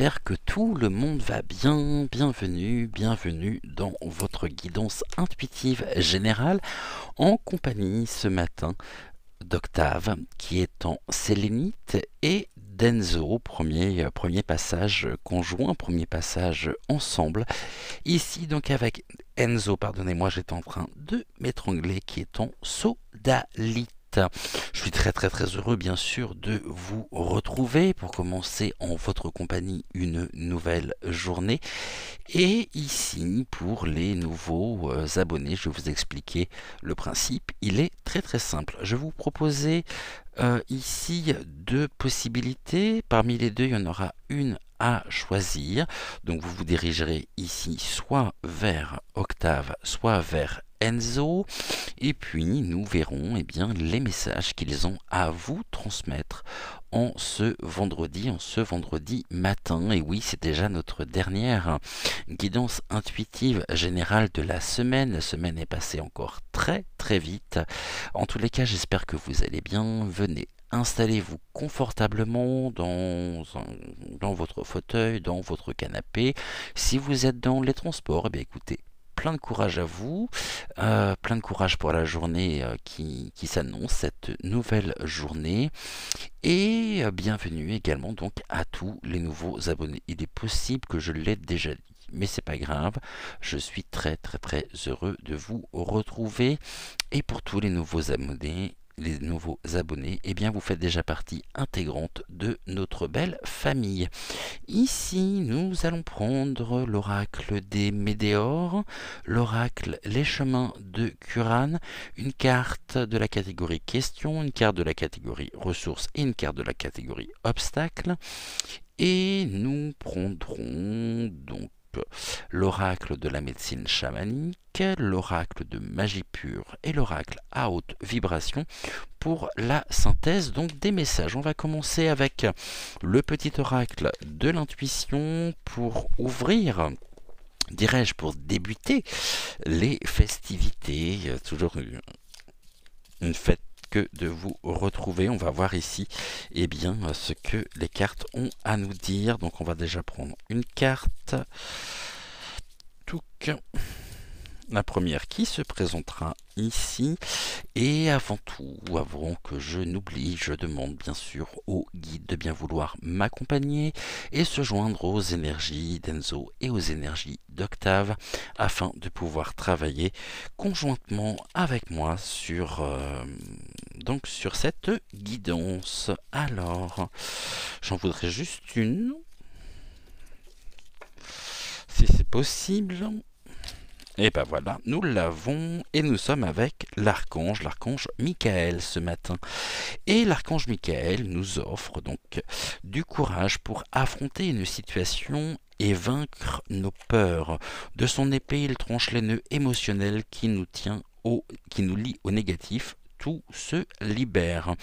j'espère que tout le monde va bien. Bienvenue dans votre guidance intuitive générale en compagnie ce matin d'Octave qui est en sélénite et d'Enzo, premier passage conjoint, premier passage ensemble. Ici donc avec Enzo, pardonnez-moi, j'étais en train de m'étrangler, qui est en sodalite. Je suis très heureux bien sûr de vous retrouver pour commencer en votre compagnie une nouvelle journée. Et ici, pour les nouveaux abonnés, je vais vous expliquer le principe. Il est très simple. Je vais vous proposer ici deux possibilités. Parmi les deux, il y en aura une à choisir. Donc vous vous dirigerez ici soit vers Octave, soit vers Enzo, et puis nous verrons bien, les messages qu'ils ont à vous transmettre en ce vendredi matin. Et oui, c'est déjà notre dernière guidance intuitive générale de la semaine. La semaine est passée encore très vite. En tous les cas, j'espère que vous allez bien. Venez, installez-vous confortablement dans votre fauteuil, dans votre canapé. Si vous êtes dans les transports, eh bien écoutez, plein de courage à vous, plein de courage pour la journée qui s'annonce, cette nouvelle journée. Et bienvenue également donc à tous les nouveaux abonnés. Il est possible que je l'ai déjà dit, mais c'est pas grave, je suis très heureux de vous retrouver. Et pour tous les nouveaux abonnés, eh bien vous faites déjà partie intégrante de notre belle famille. Ici, nous allons prendre l'oracle des Médéors, l'oracle Les Chemins de Curran, une carte de la catégorie questions, une carte de la catégorie ressources et une carte de la catégorie obstacles. Et nous prendrons donc l'oracle de la médecine chamanique, l'oracle de magie pure et l'oracle à haute vibration pour la synthèse donc des messages. On va commencer avec le petit oracle de l'intuition pour ouvrir, dirais-je, pour débuter les festivités. Toujours une fête que de vous retrouver. On va voir ici bien, ce que les cartes ont à nous dire. Donc on va déjà prendre une carte. Touc. La première qui se présentera ici. Et avant que je n'oublie, je demande bien sûr au guide de bien vouloir m'accompagner et se joindre aux énergies d'Enzo et aux énergies d'Octave afin de pouvoir travailler conjointement avec moi sur cette guidance. Alors, j'en voudrais juste une, si c'est possible. Et ben voilà, nous l'avons et nous sommes avec l'archange Michael ce matin. Et l'archange Michael nous offre donc du courage pour affronter une situation et vaincre nos peurs. De son épée, il tranche les nœuds émotionnels qui nous lient au négatif. Tout se libère.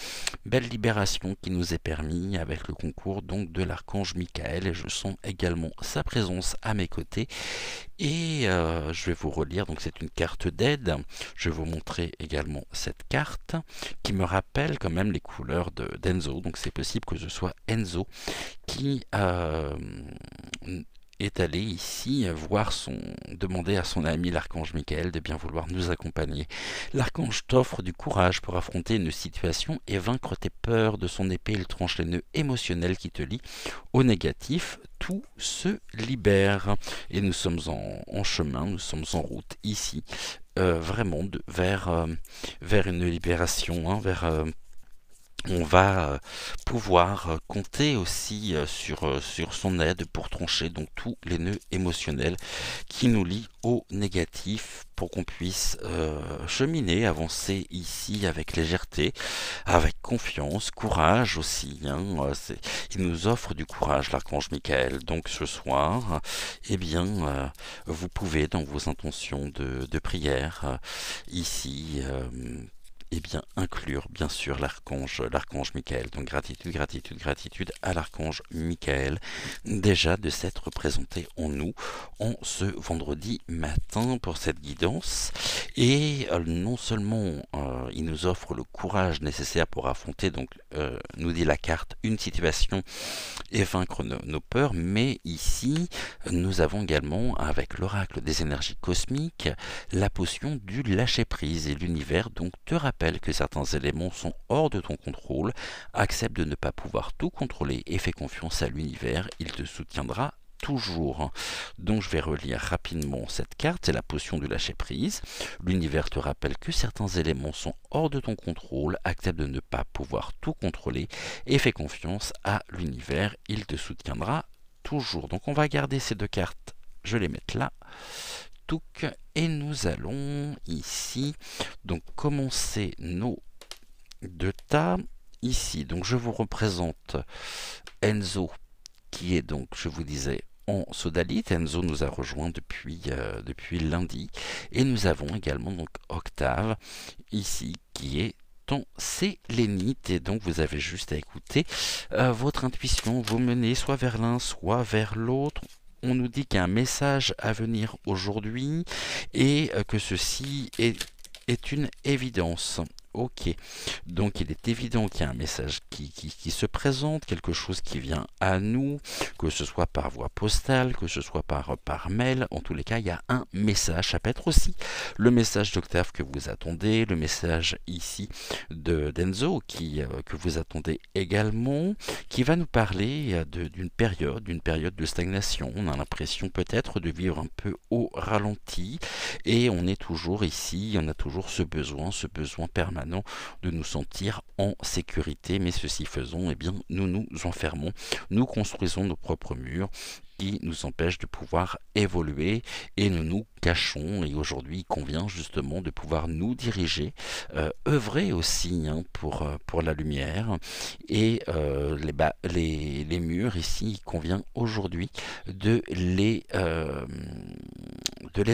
Belle libération qui nous est permise avec le concours donc de l'archange Michael, et je sens également sa présence à mes côtés. Et je vais vous relire, donc c'est une carte d'aide. Je vais vous montrer également cette carte qui me rappelle quand même les couleurs d'Enzo. Donc c'est possible que ce soit Enzo qui est allé ici demander à son ami l'archange Michael de bien vouloir nous accompagner. L'archange t'offre du courage pour affronter une situation et vaincre tes peurs. De son épée, il tranche les nœuds émotionnels qui te lient au négatif. Tout se libère. Et nous sommes en chemin, nous sommes en route ici, vraiment vers une libération, on va pouvoir compter aussi sur son aide pour trancher donc tous les nœuds émotionnels qui nous lient au négatif, pour qu'on puisse cheminer, avancer ici avec légèreté, avec confiance, courage aussi. Il nous offre du courage, l'archange Michael. Donc ce soir, vous pouvez, dans vos intentions de prière, ici, eh bien, inclure bien sûr l'archange Michael. Donc gratitude, gratitude, gratitude à l'archange Michael déjà de s'être présenté en nous en ce vendredi matin pour cette guidance. Et non seulement il nous offre le courage nécessaire pour affronter, donc nous dit la carte, une situation et vaincre nos peurs, mais ici nous avons également avec l'oracle des énergies cosmiques la potion du lâcher prise, et l'univers donc te rappelle que certains éléments sont hors de ton contrôle. Accepte de ne pas pouvoir tout contrôler et fais confiance à l'univers, il te soutiendra toujours. Donc je vais relire rapidement cette carte, c'est la potion du lâcher prise. L'univers te rappelle que certains éléments sont hors de ton contrôle, accepte de ne pas pouvoir tout contrôler et fais confiance à l'univers, il te soutiendra toujours. Donc on va garder ces deux cartes, je les mets là. Et nous allons ici donc commencer nos deux tas ici. Donc je vous représente Enzo qui est donc, je vous disais, en sodalite. Enzo nous a rejoint depuis lundi, et nous avons également donc Octave ici qui est en sélénite, et donc vous avez juste à écouter votre intuition vous mener soit vers l'un soit vers l'autre. On nous dit qu'il y a un message à venir aujourd'hui et que ceci est une évidence. Ok, donc il est évident qu'il y a un message qui se présente, quelque chose qui vient à nous, que ce soit par voie postale, que ce soit par mail. En tous les cas, il y a un message. Ça peut être aussi le message d'Octave que vous attendez, le message ici d'Enzo que vous attendez également, qui va nous parler d'une période de stagnation. On a l'impression peut-être de vivre un peu au ralenti, et on est toujours ici, on a toujours ce besoin permanent de nous sentir en sécurité, mais ceci faisant, eh bien, nous nous enfermons, nous construisons nos propres murs qui nous empêchent de pouvoir évoluer, et nous nous cachons. Et aujourd'hui, il convient justement de pouvoir nous diriger, œuvrer aussi pour la lumière, et les murs ici, il convient aujourd'hui de les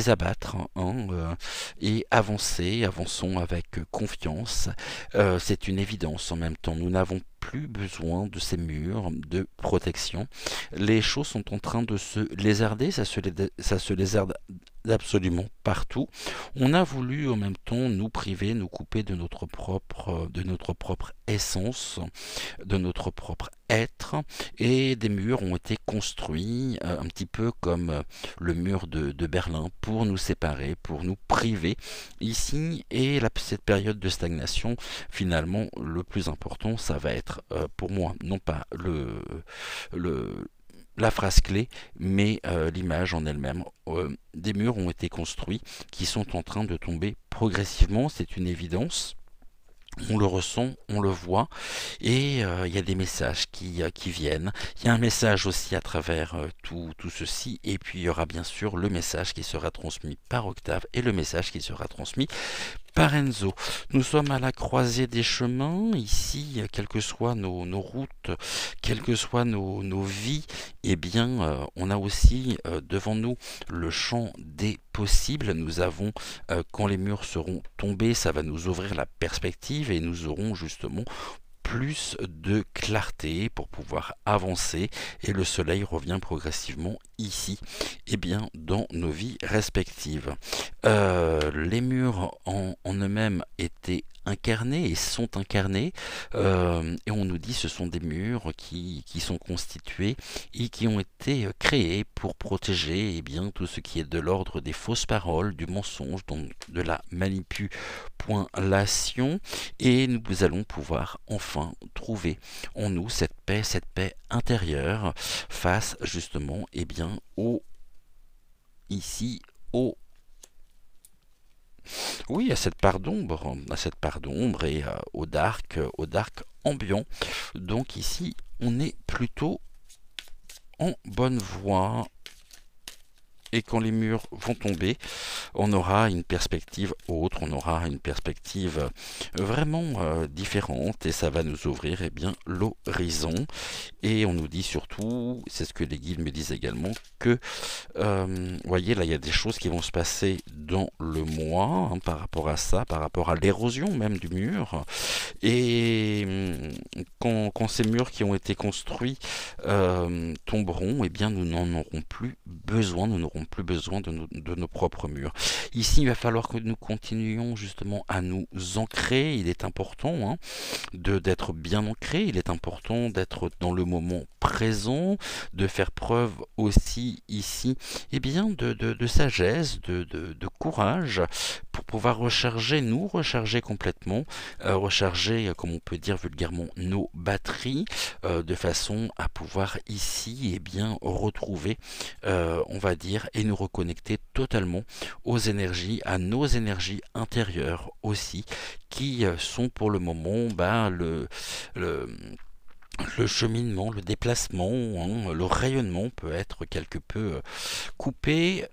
abattre, et avançons avec confiance. C'est une évidence en même temps, nous n'avons plus besoin de ces murs de protection. Les choses sont en train de se lézarder, ça se lézarde absolument partout. On a voulu en même temps nous priver, nous couper de notre propre essence, de notre propre être, et des murs ont été construits un petit peu comme le mur de Berlin pour nous séparer, pour nous priver ici. Et cette période de stagnation, finalement, le plus important, ça va être pour moi, non pas la phrase clé, mais l'image en elle-même. Des murs ont été construits qui sont en train de tomber progressivement, c'est une évidence. On le ressent, on le voit, et il y a des messages qui viennent. Il y a un message aussi à travers tout ceci, et puis il y aura bien sûr le message qui sera transmis par Octave et le message qui sera transmis par Enzo. Nous sommes à la croisée des chemins ici, quelles que soient nos routes, quelles que soient nos vies, eh bien on a aussi devant nous le champ des possibles. Nous avons, quand les murs seront tombés, ça va nous ouvrir la perspective, et nous aurons justement plus de clarté pour pouvoir avancer, et le soleil revient progressivement ici, et bien dans nos vies respectives. Les murs en eux-mêmes étaient incarnés et sont incarnés, et on nous dit ce sont des murs qui sont constitués et qui ont été créés pour protéger, eh bien, tout ce qui est de l'ordre des fausses paroles, du mensonge, donc de la manipulation, et nous allons pouvoir enfin trouver en nous cette paix intérieure face justement, eh bien, oui, à cette part d'ombre, et au dark ambiant. Donc ici, on est plutôt en bonne voie. Et quand les murs vont tomber, on aura une perspective autre, on aura une perspective vraiment différente et ça va nous ouvrir l'horizon. Et on nous dit surtout, c'est ce que les guides me disent également, que voyez là il y a des choses qui vont se passer dans le mois par rapport à ça, par rapport à l'érosion même du mur. Et quand ces murs qui ont été construits tomberont, eh bien nous n'en aurons plus besoin, nous n'aurons plus besoin de nos propres murs. Ici, il va falloir que nous continuions justement à nous ancrer. Il est important d'être bien ancré, il est important d'être dans le moment présent, de faire preuve aussi ici de sagesse, de courage pour pouvoir nous recharger complètement, recharger, comme on peut dire vulgairement, nos batteries, de façon à pouvoir ici retrouver, on va dire, et nous reconnecter totalement aux énergies, à nos énergies intérieures aussi, qui sont pour le moment le cheminement, le déplacement, le rayonnement peut être quelque peu coupé,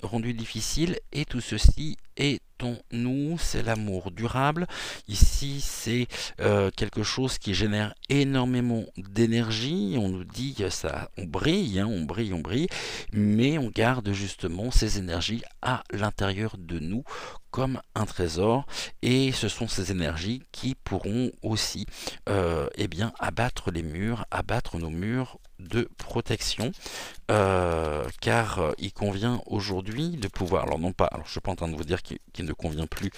rendu difficile, et tout ceci est en nous, c'est l'amour durable. Ici, c'est quelque chose qui génère énormément d'énergie. On nous dit ça, on brille, on brille, mais on garde justement ces énergies à l'intérieur de nous comme un trésor, et ce sont ces énergies qui pourront aussi abattre nos murs de protection, car il convient aujourd'hui de pouvoir, alors je suis pas en train de vous dire qu'il ne convient plus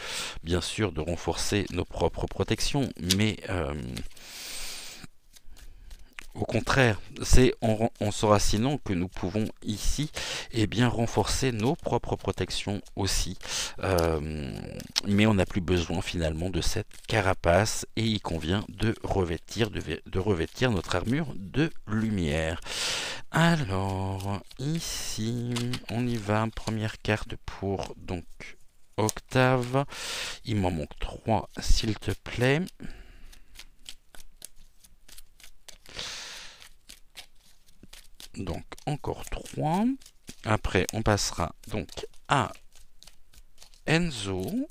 bien sûr de renforcer nos propres protections, mais au contraire, c'est en s'enracinant que nous pouvons ici renforcer nos propres protections aussi. Mais on n'a plus besoin finalement de cette carapace, et il convient de revêtir notre armure de lumière. Alors, ici, on y va. Première carte pour donc Octave. Il m'en manque 3, s'il te plaît. Donc encore 3. Après on passera donc à Enzo.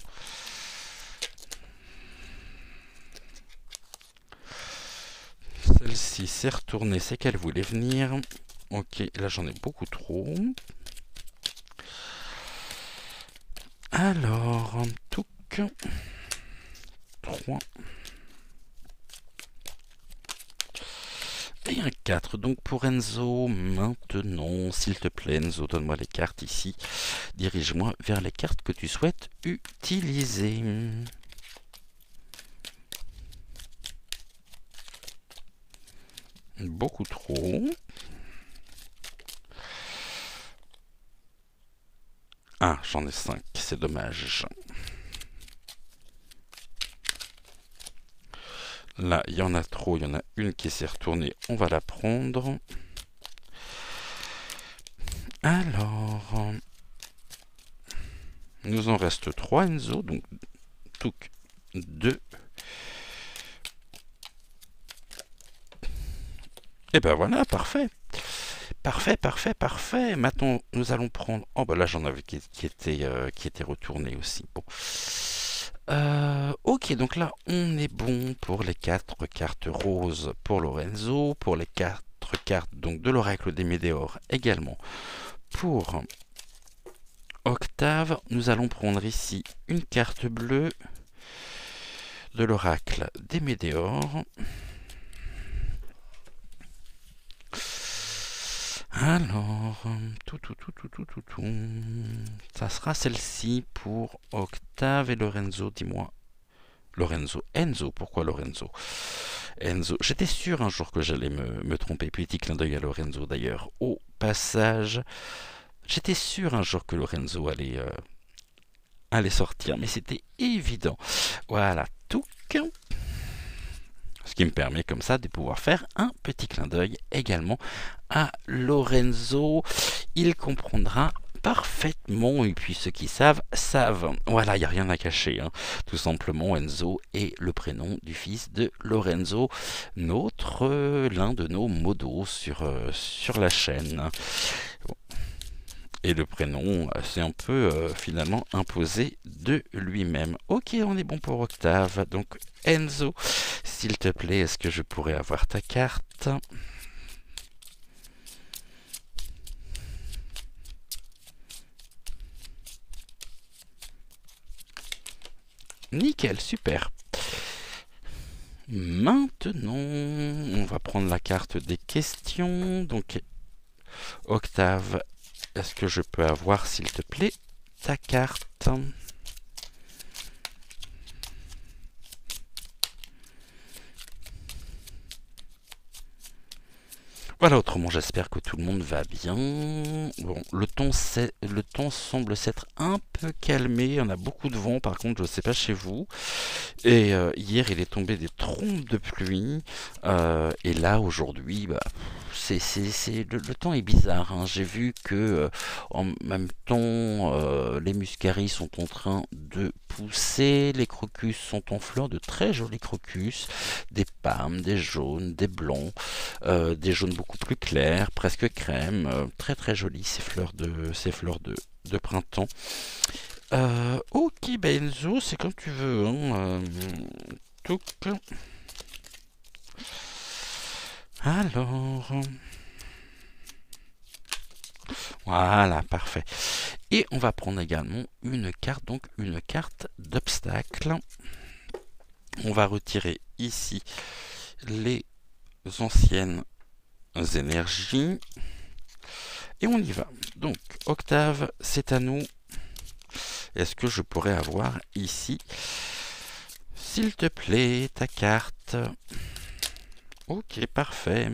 Celle-ci s'est retournée, c'est qu'elle voulait venir. Ok, là j'en ai beaucoup trop. Alors, touc. 3. Et un 4, donc pour Enzo, maintenant, s'il te plaît Enzo, donne-moi les cartes ici. Dirige-moi vers les cartes que tu souhaites utiliser. Beaucoup trop. Ah, j'en ai 5, c'est dommage. Là, il y en a trop, il y en a une qui s'est retournée, on va la prendre. Alors, nous en reste 3 Enzo, donc touc 2. Et ben voilà, parfait. Parfait. Maintenant, nous allons prendre... Oh, bah là, j'en avais qui était retourné aussi. Bon. Ok, donc là, on est bon pour les 4 cartes roses pour Lorenzo, pour les 4 cartes donc de l'oracle des Médéors également. Pour Octave, nous allons prendre ici une carte bleue de l'oracle des Médéors. Alors, ça sera celle-ci pour Octave et Lorenzo, dis-moi. Enzo, pourquoi Lorenzo? Enzo, j'étais sûr un jour que j'allais me tromper, petit clin d'œil à Lorenzo d'ailleurs. Au passage, j'étais sûr un jour que Lorenzo allait sortir, mais c'était évident. Voilà, tout. Ce qui me permet comme ça de pouvoir faire un petit clin d'œil également à Lorenzo. Il comprendra parfaitement, et puis ceux qui savent. Voilà, il n'y a rien à cacher. Tout simplement, Enzo est le prénom du fils de Lorenzo, l'un de nos modos sur la chaîne. Et le prénom s'est un peu finalement imposé de lui-même. Ok, on est bon pour Octave. Donc Enzo, s'il te plaît, est-ce que je pourrais avoir ta carte? Nickel, super. Maintenant, on va prendre la carte des questions. Donc, Octave, est-ce que je peux avoir, s'il te plaît, ta carte? Voilà, autrement, j'espère que tout le monde va bien. Bon, le temps semble s'être un peu calmé. On a beaucoup de vent, par contre, je ne sais pas chez vous. Et hier, il est tombé des trompes de pluie. Et là, aujourd'hui, bah, le temps est bizarre, hein. J'ai vu que en même temps, les muscaris sont en train de pousser. Les crocus sont en fleurs, de très jolis crocus. Des pâmes, des jaunes, des blancs, des jaunes beaucoup plus clairs, presque crème. Très très jolies ces fleurs de printemps. Ok, Enzo, c'est comme tu veux, hein. Touc. Alors, voilà, parfait. Et on va prendre également une carte, donc une carte d'obstacle. On va retirer ici les anciennes énergies. Et on y va. Donc, Octave, c'est à nous. Est-ce que je pourrais avoir ici, s'il te plaît, ta carte? Ok, parfait.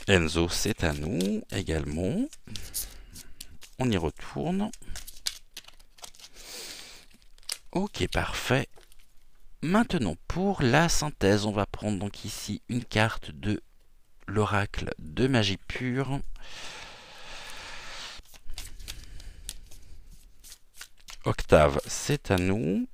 Enzo, c'est à nous également. On y retourne. Ok, parfait. Maintenant, pour la synthèse, on va prendre donc ici une carte de l'oracle de magie pure. Octave, c'est à nous.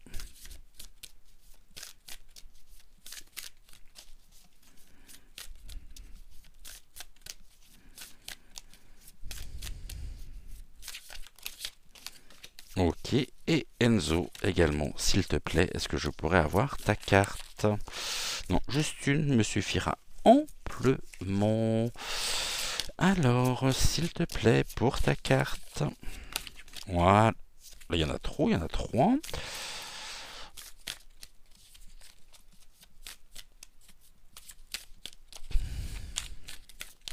Ok, et Enzo également, s'il te plaît, est-ce que je pourrais avoir ta carte? Non, juste une me suffira amplement. Alors, s'il te plaît, pour ta carte. Voilà, là, il y en a trop, il y en a trois.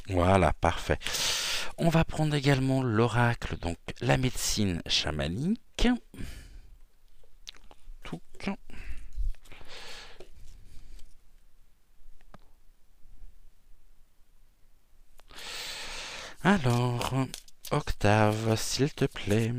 Voilà, parfait. On va prendre également l'oracle, donc la médecine chamanique. Touc. Alors, Octave, s'il te plaît.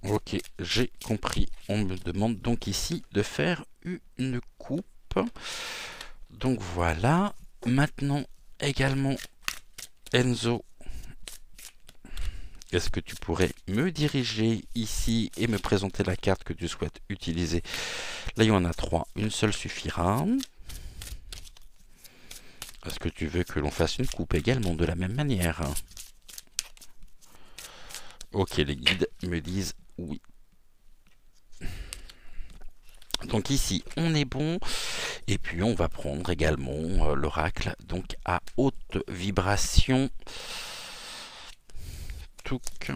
Ok, j'ai compris. On me demande donc ici de faire une coupe. Donc voilà. Maintenant également, Enzo, est-ce que tu pourrais me diriger ici et me présenter la carte que tu souhaites utiliser? Là, il y en a trois. Une seule suffira. Est-ce que tu veux que l'on fasse une coupe également de la même manière? Ok, les guides me disent oui. Donc ici, on est bon. Et puis, on va prendre également l'oracle, donc à haute vibration. Touc.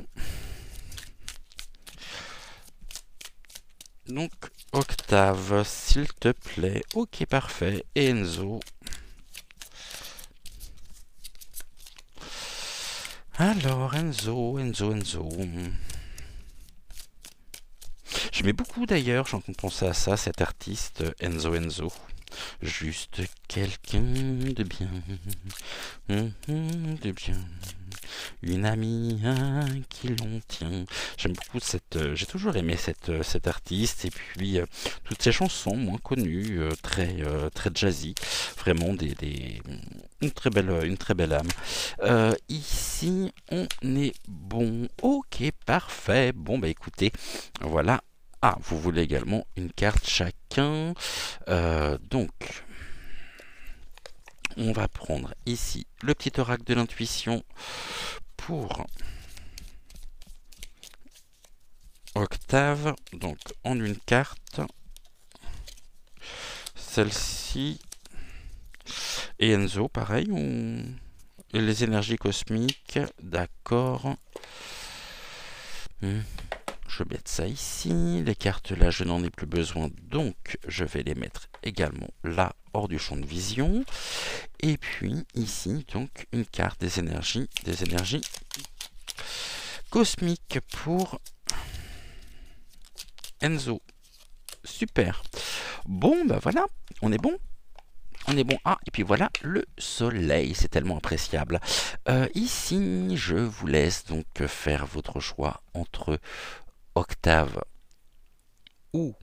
Donc, Octave, s'il te plaît. Ok, parfait. Et Enzo. Alors, Enzo. J'aimais beaucoup d'ailleurs, j'en pensais à ça, cet artiste Enzo. Juste quelqu'un de bien, de bien. une amie qui l'on tient. J'aime beaucoup j'ai toujours aimé cet artiste et puis toutes ses chansons moins connues, très jazzy, vraiment une très belle âme. Ici, on est bon. Ok, parfait. Bon, bah écoutez, voilà. Ah, vous voulez également une carte chacun. Donc, on va prendre ici le petit oracle de l'intuition pour Octave. Donc, en une carte, celle-ci. Et Enzo, pareil, les énergies cosmiques, d'accord. Je vais mettre ça ici. Les cartes là, je n'en ai plus besoin, donc je vais les mettre également là, hors du champ de vision. Et puis ici, donc une carte des énergies cosmiques pour Enzo. Super. Bon, bah voilà, on est bon. On est bon. Ah, et puis voilà le soleil, c'est tellement appréciable. Ici, je vous laisse donc faire votre choix entre Octave ou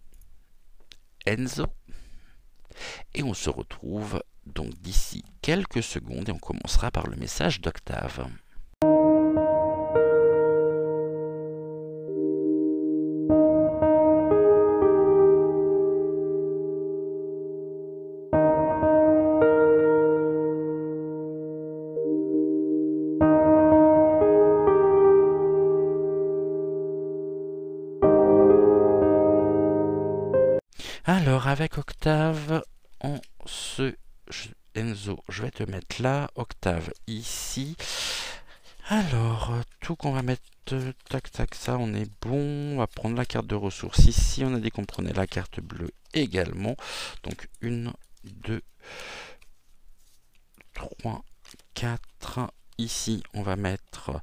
Enzo. Et on se retrouve donc d'ici quelques secondes et on commencera par le message d'Octave. Alors, avec Octave, Enzo, je vais te mettre là, Octave ici. Alors, tout qu'on va mettre, tac, tac, ça, on est bon. On va prendre la carte de ressources ici. On a dit qu'on prenait la carte bleue également. Donc, 1, 2, 3, 4. Ici, on va mettre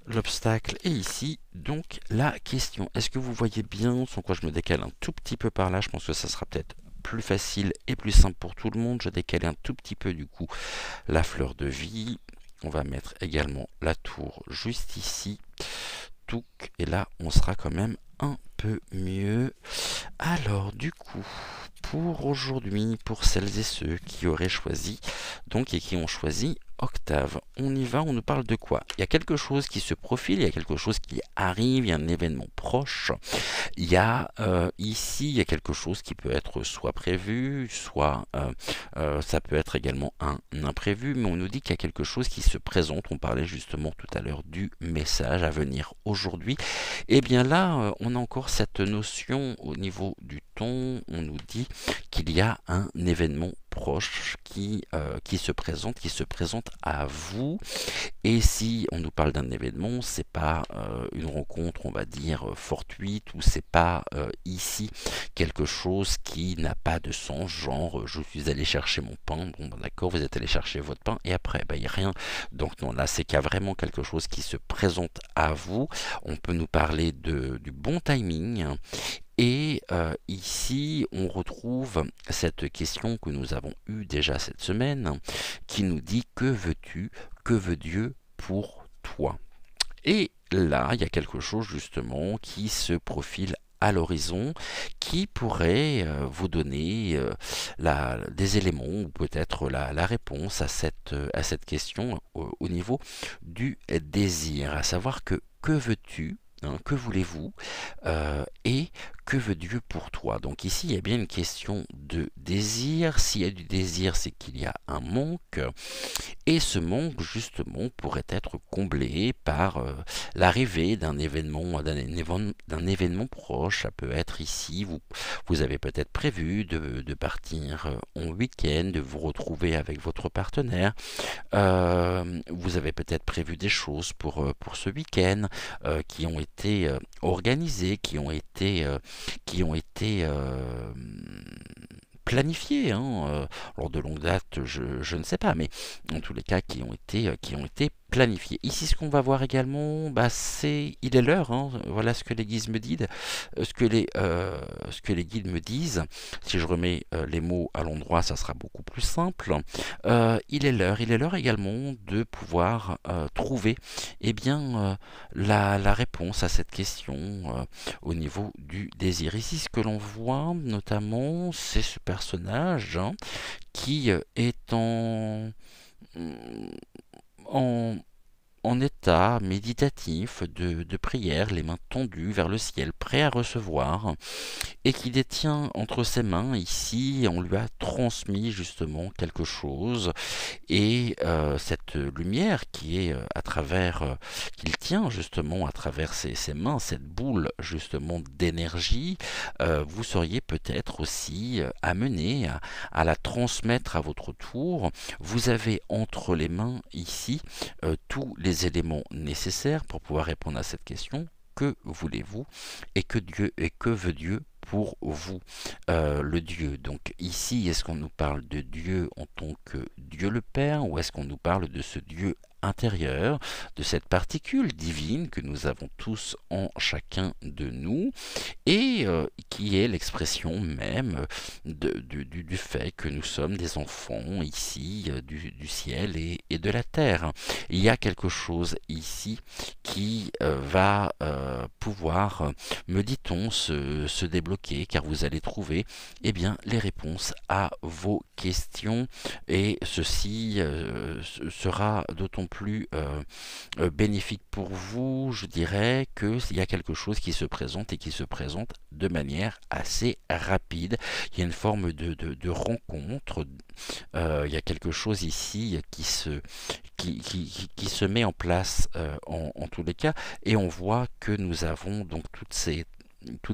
l'obstacle et ici donc la question. Est-ce que vous voyez bien sans quoi je me décale un tout petit peu par là? Je pense que ça sera peut-être plus facile et plus simple pour tout le monde. Je décale un tout petit peu du coup la fleur de vie. On va mettre également la tour juste ici. Touc, et là on sera quand même un peu mieux. Alors du coup, pour aujourd'hui, pour celles et ceux qui auraient choisi donc et qui ont choisi Octave, on y va, on nous parle de quoi? Il y a quelque chose qui se profile, il y a quelque chose qui arrive, il y a un événement proche. Il y a ici, il y a quelque chose qui peut être soit prévu, soit ça peut être également un imprévu, mais on nous dit qu'il y a quelque chose qui se présente. On parlait justement tout à l'heure du message à venir aujourd'hui. Et bien là, on a encore cette notion au niveau du ton. On nous dit qu'il y a un événement proche qui se présente à vous. Et si on nous parle d'un événement, c'est pas une rencontre, on va dire, fortuite, ou c'est pas ici quelque chose qui n'a pas de sens, genre je suis allé chercher mon pain, bon ben, d'accord, vous êtes allé chercher votre pain, et après, il n'y a rien. Donc non, là c'est qu'il y a vraiment quelque chose qui se présente à vous. On peut nous parler du bon timing. Et ici, on retrouve cette question que nous avons eue déjà cette semaine, qui nous dit « Que veux-tu? Que veut Dieu pour toi ?» Et là, il y a quelque chose justement qui se profile à l'horizon, qui pourrait vous donner des éléments ou peut-être la réponse à cette question au niveau du désir, à savoir que veux-tu? Que voulez-vous et que veut Dieu pour toi? Donc ici, il y a bien une question de désir. S'il y a du désir, c'est qu'il y a un manque. Et ce manque, justement, pourrait être comblé par l'arrivée d'un événement proche. Ça peut être ici, vous avez peut-être prévu de partir en week-end, de vous retrouver avec votre partenaire. Vous avez peut-être prévu des choses pour ce week-end qui ont été organisées, qui ont été planifiées, alors de longue date, je ne sais pas, mais en tous les cas qui ont été planifier. Ici, ce qu'on va voir également, c'est il est l'heure, hein. Voilà ce que les guides me disent, ce que les guides me disent. Si je remets les mots à l'endroit, ça sera beaucoup plus simple. Il est l'heure également de pouvoir trouver eh bien, la réponse à cette question au niveau du désir. Ici, ce que l'on voit notamment, c'est ce personnage, hein, qui est en, en état méditatif de prière, les mains tendues vers le ciel, prêt à recevoir, et qui détient entre ses mains, ici, on lui a transmis justement quelque chose, et cette lumière qui est à travers, qu'il tient justement à travers ses mains, cette boule justement d'énergie, vous seriez peut-être aussi amené à la transmettre à votre tour. Vous avez entre les mains ici tous les éléments nécessaires pour pouvoir répondre à cette question. Que voulez-vous et que veut Dieu pour vous, le Dieu. Donc ici, est-ce qu'on nous parle de Dieu en tant que Dieu le Père, ou est-ce qu'on nous parle de ce Dieu intérieur, de cette particule divine que nous avons tous en chacun de nous, et qui est l'expression même du fait que nous sommes des enfants ici du ciel et de la terre. Il y a quelque chose ici qui va pouvoir, me dit-on, se débloquer, car vous allez trouver eh bien, les réponses à vos questions, et ceci sera d'autant plus bénéfique pour vous, je dirais, qu'il y a quelque chose qui se présente, et qui se présente de manière assez rapide. Il y a une forme de rencontre, il y a quelque chose ici qui se met en place en tous les cas, et on voit que nous avons donc toutes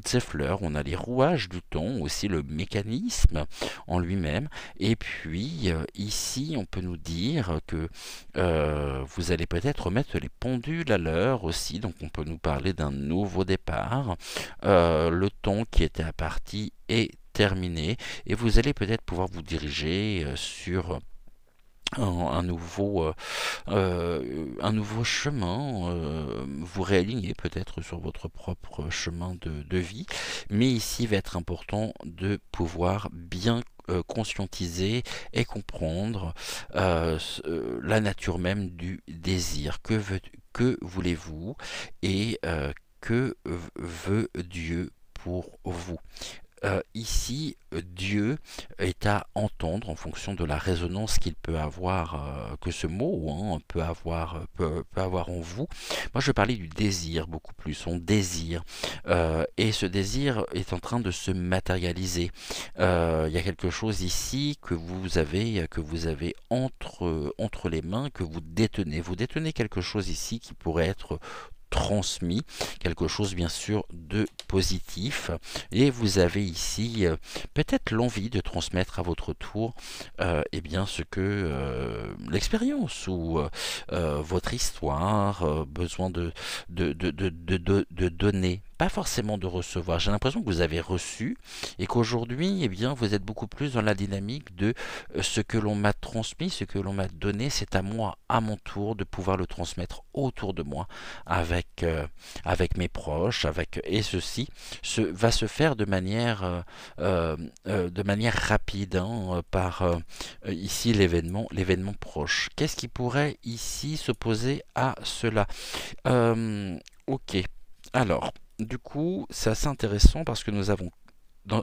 ces fleurs, on a les rouages du temps, aussi le mécanisme en lui-même, et puis ici on peut nous dire que vous allez peut-être mettre les pendules à l'heure aussi, donc on peut nous parler d'un nouveau départ, le temps qui était à partie est terminé, et vous allez peut-être pouvoir vous diriger sur un nouveau chemin, vous réaligner peut-être sur votre propre chemin de vie, mais ici il va être important de pouvoir bien conscientiser et comprendre la nature même du désir. Que voulez-vous, et que veut Dieu pour vous? Ici, Dieu est à entendre en fonction de la résonance qu'il peut avoir, que ce mot hein, peut avoir en vous. Moi, je parlais du désir beaucoup plus, on désire. Et ce désir est en train de se matérialiser. Il y a quelque chose ici que vous avez entre les mains, que vous détenez. Vous détenez quelque chose ici qui pourrait être transmis, quelque chose bien sûr de positif, et vous avez ici peut-être l'envie de transmettre à votre tour eh bien ce que l'expérience ou votre histoire, besoin de donner, pas forcément de recevoir. J'ai l'impression que vous avez reçu, et qu'aujourd'hui eh bien vous êtes beaucoup plus dans la dynamique de ce que l'on m'a transmis, ce que l'on m'a donné, c'est à moi à mon tour de pouvoir le transmettre autour de moi avec mes proches, et ceci va se faire de manière rapide hein, par ici l'événement proche. Qu'est-ce qui pourrait ici s'opposer à cela? Ok, alors du coup c'est assez intéressant, parce que nous avons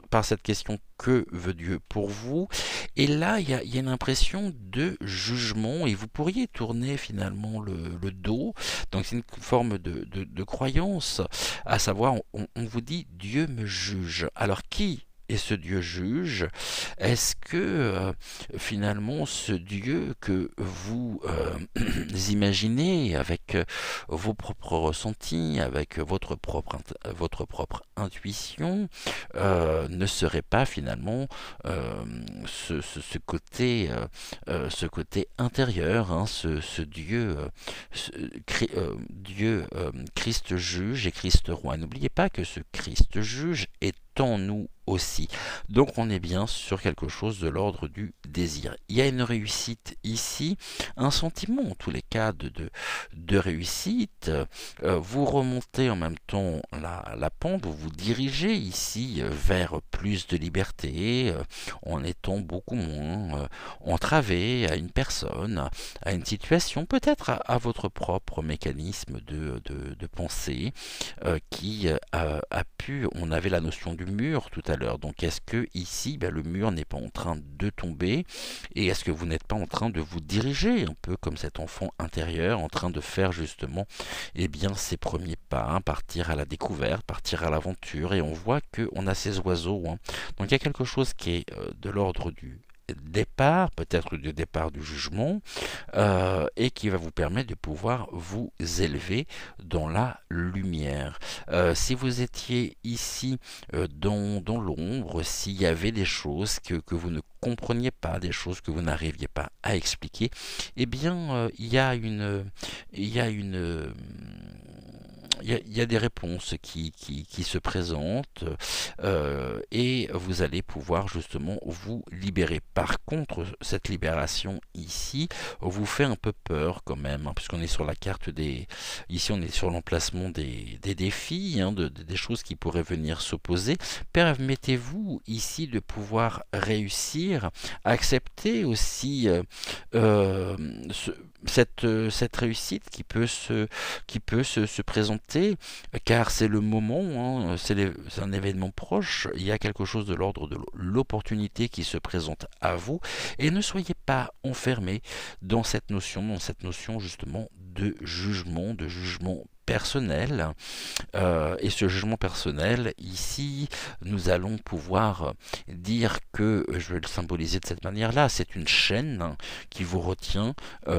par cette question, que veut Dieu pour vous? Et là, il y a une impression de jugement, et vous pourriez tourner finalement le dos. Donc c'est une forme de croyance, à savoir, on vous dit Dieu me juge. Alors qui est ce Dieu juge? Est-ce que finalement ce Dieu que vous imaginez avec vos propres ressentis, avec votre propre intuition, ne serait pas finalement ce côté intérieur, hein, ce Dieu, Dieu Christ juge et Christ roi. N'oubliez pas que ce Christ juge est tant nous aussi. Donc on est bien sur quelque chose de l'ordre du désir. Il y a une réussite ici, un sentiment en tous les cas de réussite. Vous remontez en même temps la pente, vous vous dirigez ici vers plus de liberté, en étant beaucoup moins entravé à une personne, à une situation, peut-être à votre propre mécanisme de pensée qui a pu, on avait la notion du mur tout à l'heure, donc est-ce que ici le mur n'est pas en train de tomber et est-ce que vous n'êtes pas en train de vous diriger un peu comme cet enfant intérieur en train de faire justement ses premiers pas, hein, partir à la découverte, partir à l'aventure et on voit qu'on a ces oiseaux, hein. Donc il y a quelque chose qui est de l'ordre du départ, peut-être du départ du jugement, et qui va vous permettre de pouvoir vous élever dans la lumière. Si vous étiez ici dans l'ombre, s'il y avait des choses que vous ne compreniez pas, des choses que vous n'arriviez pas à expliquer, il y a des réponses qui se présentent et vous allez pouvoir justement vous libérer. Par contre, cette libération ici vous fait un peu peur quand même, hein, puisqu'on est sur la carte des... Ici, on est sur l'emplacement des défis, hein, des choses qui pourraient venir s'opposer. Permettez-vous ici de pouvoir réussir, accepter aussi cette réussite qui peut se présenter, car c'est le moment, hein, c'est un événement proche, il y a quelque chose de l'ordre de l'opportunité qui se présente à vous, et ne soyez pas enfermés dans cette notion justement de jugement personnel. Et ce jugement personnel, ici, nous allons pouvoir dire que, je vais le symboliser de cette manière-là, c'est une chaîne qui vous retient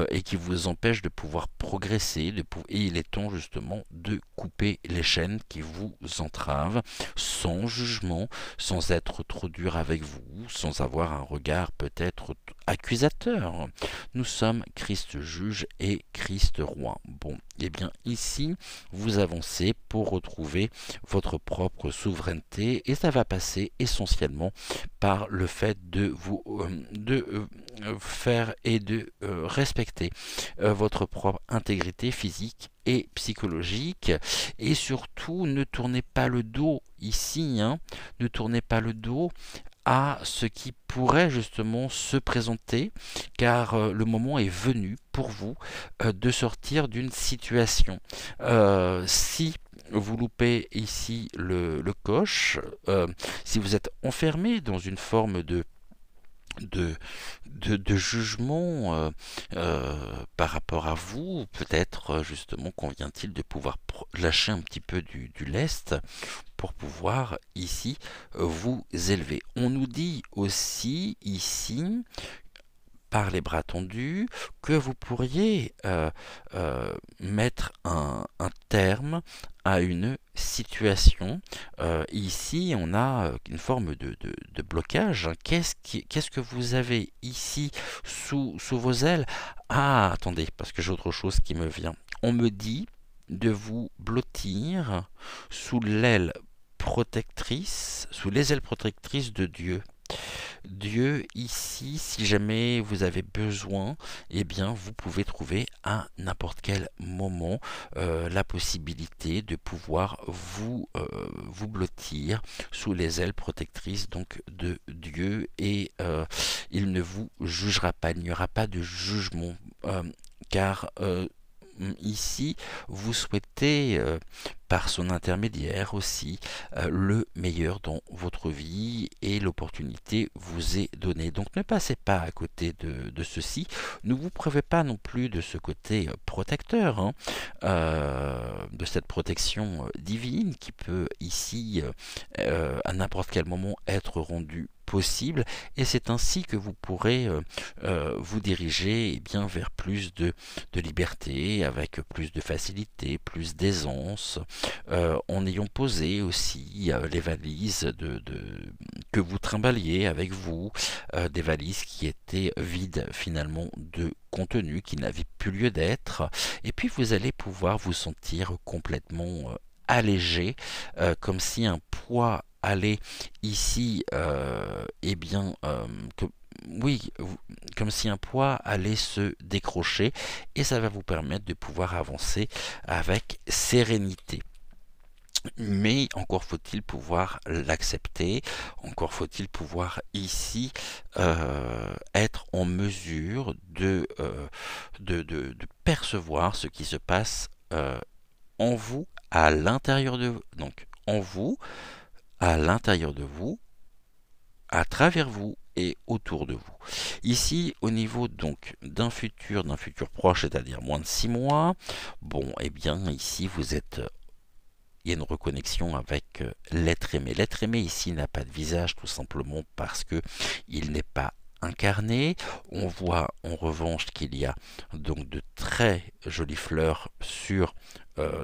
et qui vous empêche de pouvoir progresser, et il est temps justement de couper les chaînes qui vous entravent, sans jugement, sans être trop dur avec vous, sans avoir un regard peut-être accusateur. Nous sommes Christ juge et Christ roi. Bon, et bien ici, vous avancez pour retrouver votre propre souveraineté et ça va passer essentiellement par le fait de vous faire et de respecter votre propre intégrité physique et psychologique, et surtout ne tournez pas le dos ici, hein, ne tournez pas le dos à ce qui pourrait justement se présenter, car le moment est venu pour vous de sortir d'une situation. Si vous loupez ici le coche, si vous êtes enfermé dans une forme de jugement par rapport à vous, peut-être justement convient-il de pouvoir lâcher un petit peu du lest pour pouvoir ici vous élever. On nous dit aussi ici, par les bras tendus, que vous pourriez mettre un terme à une situation. Ici, on a une forme de blocage. Qu'est-ce que vous avez ici sous vos ailes? Ah, attendez, parce que j'ai autre chose qui me vient. On me dit de vous blottir sous l'aile protectrice, sous les ailes protectrices de Dieu. Dieu ici, si jamais vous avez besoin, vous pouvez trouver à n'importe quel moment la possibilité de pouvoir vous blottir sous les ailes protectrices donc de Dieu, et il ne vous jugera pas, il n'y aura pas de jugement, car ici vous souhaitez par son intermédiaire aussi le meilleur dans votre vie, et l'opportunité vous est donnée. Donc ne passez pas à côté de ceci, ne vous privez pas non plus de ce côté protecteur, hein, de cette protection divine qui peut ici à n'importe quel moment être rendue possible, et c'est ainsi que vous pourrez vous diriger vers plus de liberté, avec plus de facilité, plus d'aisance, en ayant posé aussi les valises que vous trimballiez avec vous, des valises qui étaient vides finalement de contenu, qui n'avaient plus lieu d'être, et puis vous allez pouvoir vous sentir complètement allégé, comme si un poids aller ici, eh bien, oui, comme si un poids allait se décrocher, et ça va vous permettre de pouvoir avancer avec sérénité. Mais encore faut-il pouvoir l'accepter, encore faut-il pouvoir ici être en mesure de percevoir ce qui se passe en vous, à l'intérieur de vous. Donc en vous, à l'intérieur de vous, à travers vous et autour de vous. Ici, au niveau donc d'un futur proche, c'est-à-dire moins de 6 mois, bon, eh bien ici vous êtes, il y a une reconnexion avec l'être aimé. L'être aimé ici n'a pas de visage, tout simplement parce que il n'est pas incarné. On voit en revanche qu'il y a donc de très jolies fleurs sur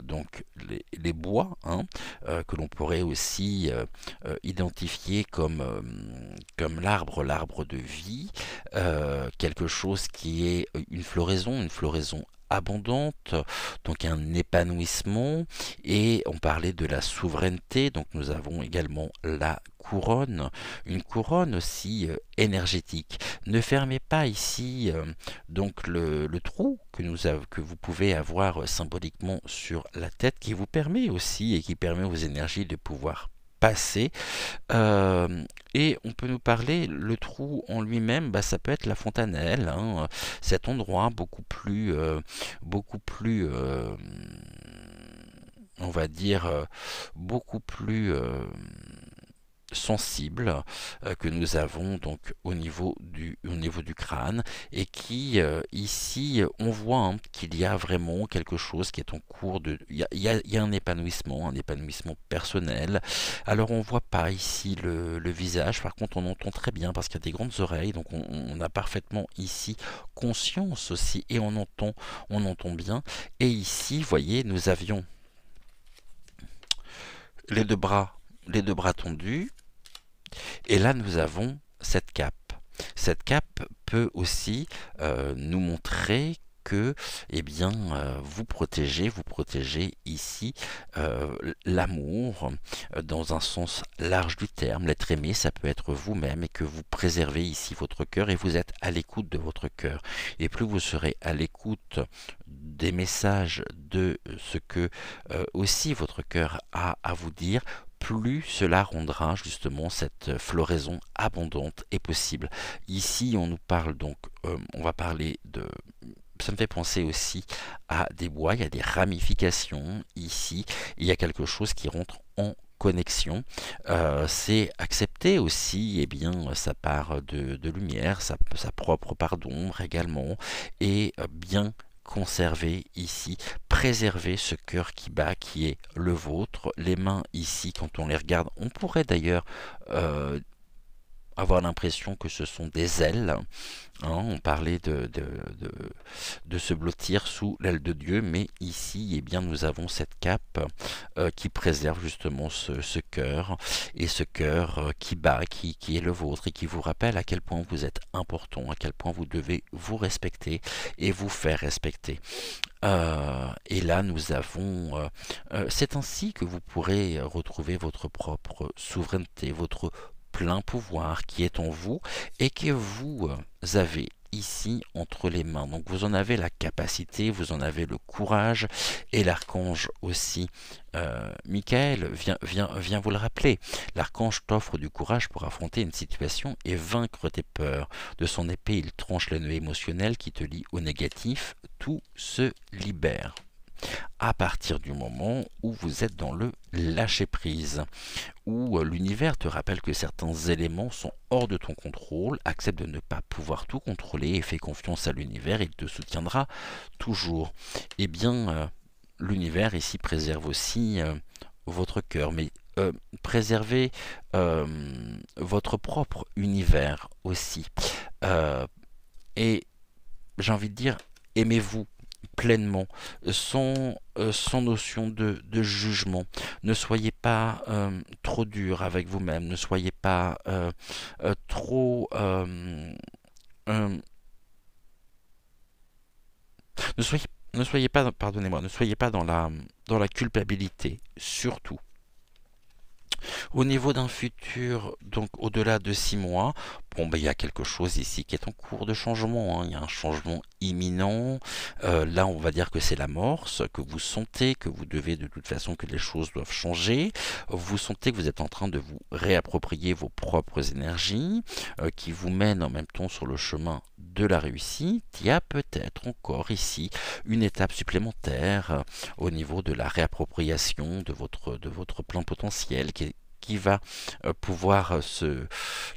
donc les bois, hein, que l'on pourrait aussi identifier comme l'arbre de vie, quelque chose qui est une floraison abondante, donc un épanouissement. Et on parlait de la souveraineté, donc nous avons également la couronne, une couronne aussi énergétique. Ne fermez pas ici donc le trou que vous pouvez avoir symboliquement sur la tête, qui vous permet aussi et qui permet aux énergies de pouvoir passer. Euh, et on peut nous parler, le trou en lui-même, bah, ça peut être la fontanelle, hein, cet endroit beaucoup plus on va dire, beaucoup plus sensible, que nous avons donc au niveau du crâne, et qui ici on voit hein, qu'il y a vraiment quelque chose qui est en cours de, il y a un épanouissement personnel. Alors on voit pas ici le visage, par contre on entend très bien parce qu'il y a des grandes oreilles, donc on a parfaitement ici conscience aussi, et on entend bien. Et ici vous voyez, nous avions les les deux bras tendus. Et là, nous avons cette cape. Cette cape peut aussi nous montrer que, eh bien, vous protégez ici l'amour dans un sens large du terme. L'être aimé, ça peut être vous-même, et que vous préservez ici votre cœur et vous êtes à l'écoute de votre cœur. Et plus vous serez à l'écoute des messages de ce que aussi votre cœur a à vous dire, plus cela rendra justement cette floraison abondante et possible. Ici, on nous parle donc, on va parler de... Ça me fait penser aussi à des bois, il y a des ramifications ici, il y a quelque chose qui rentre en connexion. C'est accepter aussi eh bien, sa part de lumière, sa propre part d'ombre également, et bien conserver ici, préserver ce cœur qui bat, qui est le vôtre. Les mains ici, quand on les regarde, on pourrait d'ailleurs avoir l'impression que ce sont des ailes. Hein, on parlait de se blottir sous l'aile de Dieu, mais ici, eh bien, nous avons cette cape qui préserve justement ce cœur, et ce cœur qui bat, qui est le vôtre, et qui vous rappelle à quel point vous êtes important, à quel point vous devez vous respecter et vous faire respecter. Et là, nous avons... c'est ainsi que vous pourrez retrouver votre propre souveraineté, votre plein pouvoir qui est en vous, et que vous avez ici entre les mains. Donc vous en avez la capacité, vous en avez le courage, et l'archange aussi, Michael, vient vous le rappeler. L'archange t'offre du courage pour affronter une situation et vaincre tes peurs. De son épée, il tranche le nœud émotionnel qui te lie au négatif. Tout se libère à partir du moment où vous êtes dans le lâcher-prise, où l'univers te rappelle que certains éléments sont hors de ton contrôle, accepte de ne pas pouvoir tout contrôler et fais confiance à l'univers, il te soutiendra toujours. Eh bien, l'univers ici préserve aussi votre cœur, mais préservez votre propre univers aussi. Euh, et j'ai envie de dire, aimez-vous pleinement, sans notion de jugement. Ne soyez pas trop dur avec vous-même, ne soyez pas trop... euh, ne soyez, ne soyez pas, pardonnez-moi, ne soyez pas dans la culpabilité, surtout. Au niveau d'un futur, donc au-delà de 6 mois, bon, ben, il y a quelque chose ici qui est en cours de changement, hein. Il y a un changement imminent. Là, on va dire que c'est l'amorce, que vous sentez que vous devez de toute façon, que les choses doivent changer. Vous sentez que vous êtes en train de vous réapproprier vos propres énergies, qui vous mènent en même temps sur le chemin de la réussite. Il y a peut-être encore ici une étape supplémentaire au niveau de la réappropriation de votre plein potentiel qui va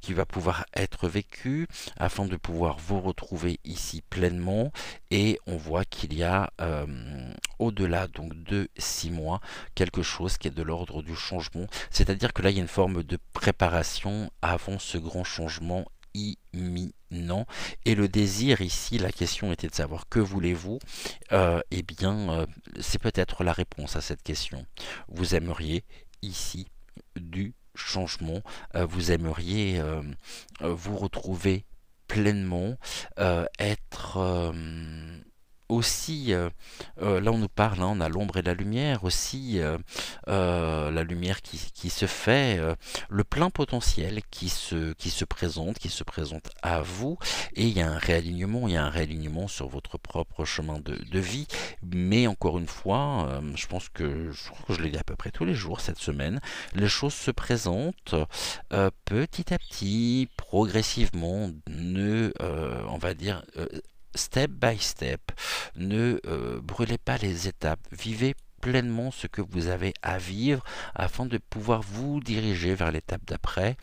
qui va pouvoir être vécu afin de pouvoir vous retrouver ici pleinement. Et on voit qu'il y a au-delà donc de 6 mois quelque chose qui est de l'ordre du changement, c'est-à-dire que là il y a une forme de préparation avant ce grand changement imminent. Et le désir ici, la question était de savoir que voulez-vous. Eh bien, c'est peut-être la réponse à cette question. Vous aimeriez ici du changement, vous aimeriez vous retrouver pleinement, être aussi, là on nous parle, hein, on a l'ombre et la lumière aussi, la lumière qui se fait, le plein potentiel qui se présente à vous, et il y a un réalignement sur votre propre chemin de vie. Mais encore une fois, je crois que je l'ai dit à peu près tous les jours cette semaine, les choses se présentent petit à petit, progressivement, on va dire, step by step. Ne brûlez pas les étapes, vivez pleinement ce que vous avez à vivre afin de pouvoir vous diriger vers l'étape d'après,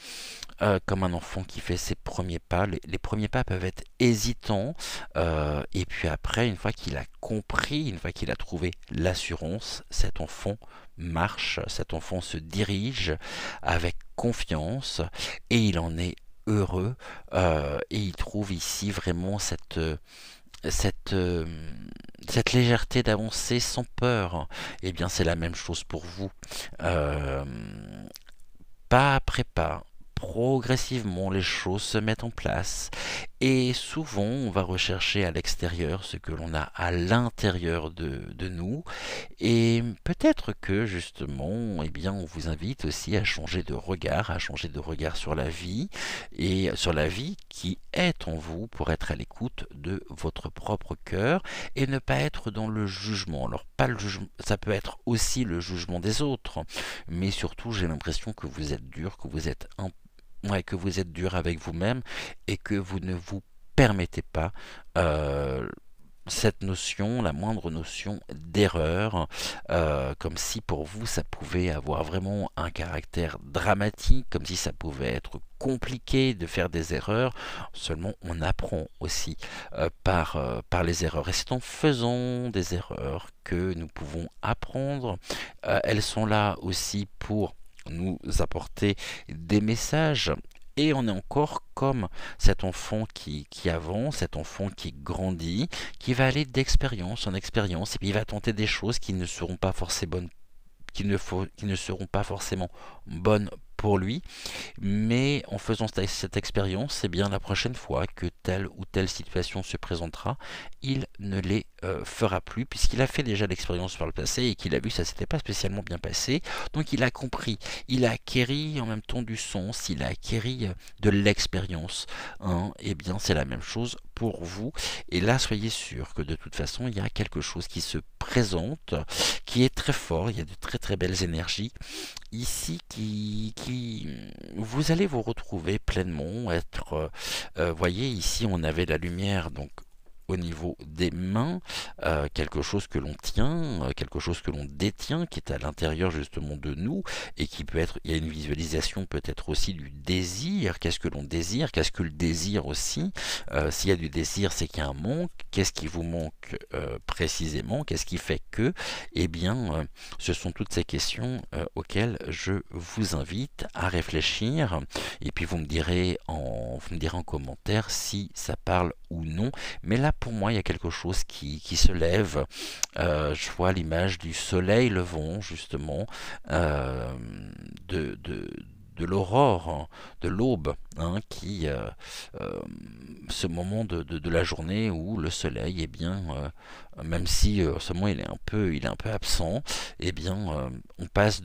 comme un enfant qui fait ses premiers pas. Les premiers pas peuvent être hésitants, et puis après, une fois qu'il a compris, une fois qu'il a trouvé l'assurance, cet enfant marche, cet enfant se dirige avec confiance, et il en est heureux, et il trouve ici vraiment cette, euh, cette légèreté d'avancer sans peur. Eh bien, c'est la même chose pour vous. Euh, Pas après pas, progressivement, les choses se mettent en place. Et souvent, on va rechercher à l'extérieur ce que l'on a à l'intérieur de nous. Et peut-être que justement, eh bien, on vous invite aussi à changer de regard sur la vie et sur la vie qui est en vous, pour être à l'écoute de votre propre cœur et ne pas être dans le jugement. Alors, pas le jugement, ça peut être aussi le jugement des autres, mais surtout, j'ai l'impression que vous êtes dur, ouais, que vous êtes dur avec vous-même et que vous ne vous permettez pas euh, cette notion, la moindre notion d'erreur, comme si pour vous ça pouvait avoir vraiment un caractère dramatique, comme si ça pouvait être compliqué de faire des erreurs. Seulement on apprend aussi par les erreurs, et c'est en faisant des erreurs que nous pouvons apprendre. Elles sont là aussi pour nous apporter des messages. Et on est encore comme cet enfant qui avance, cet enfant qui grandit, qui va aller d'expérience en expérience, et puis il va tenter des choses qui ne seront pas forcément bonnes, qui ne seront pas forcément bonnes pour lui, mais en faisant cette expérience, c'est bien la prochaine fois que telle ou telle situation se présentera, il ne les fera plus, puisqu'il a fait déjà l'expérience par le passé et qu'il a vu que ça s'était pas spécialement bien passé. Donc il a compris, il a acquéri en même temps du sens, il a acquéri de l'expérience, hein. Et bien c'est la même chose pour vous. Et là, soyez sûr que de toute façon, il y a quelque chose qui se présente, qui est très fort, il y a de très très belles énergies ici vous allez vous retrouver pleinement, être, voyez, ici on avait la lumière, donc au niveau des mains, quelque chose que l'on tient, quelque chose que l'on détient, qui est à l'intérieur justement de nous, et qui peut être, il y a une visualisation peut-être aussi du désir. Qu'est-ce que l'on désire? Qu'est-ce que le désir aussi? S'il y a du désir, c'est qu'il y a un manque. Qu'est-ce qui vous manque précisément? Qu'est-ce qui fait que? Eh bien, ce sont toutes ces questions auxquelles je vous invite à réfléchir, et puis vous me direz en commentaire si ça parle ou non. Mais là, pour moi, il y a quelque chose qui se lève. Je vois l'image du soleil levant, justement, euh, de, de, de l'aurore, hein, de l'aube, hein, ce moment de la journée où le soleil, eh bien, même si en ce moment il est un peu absent, eh bien, on passe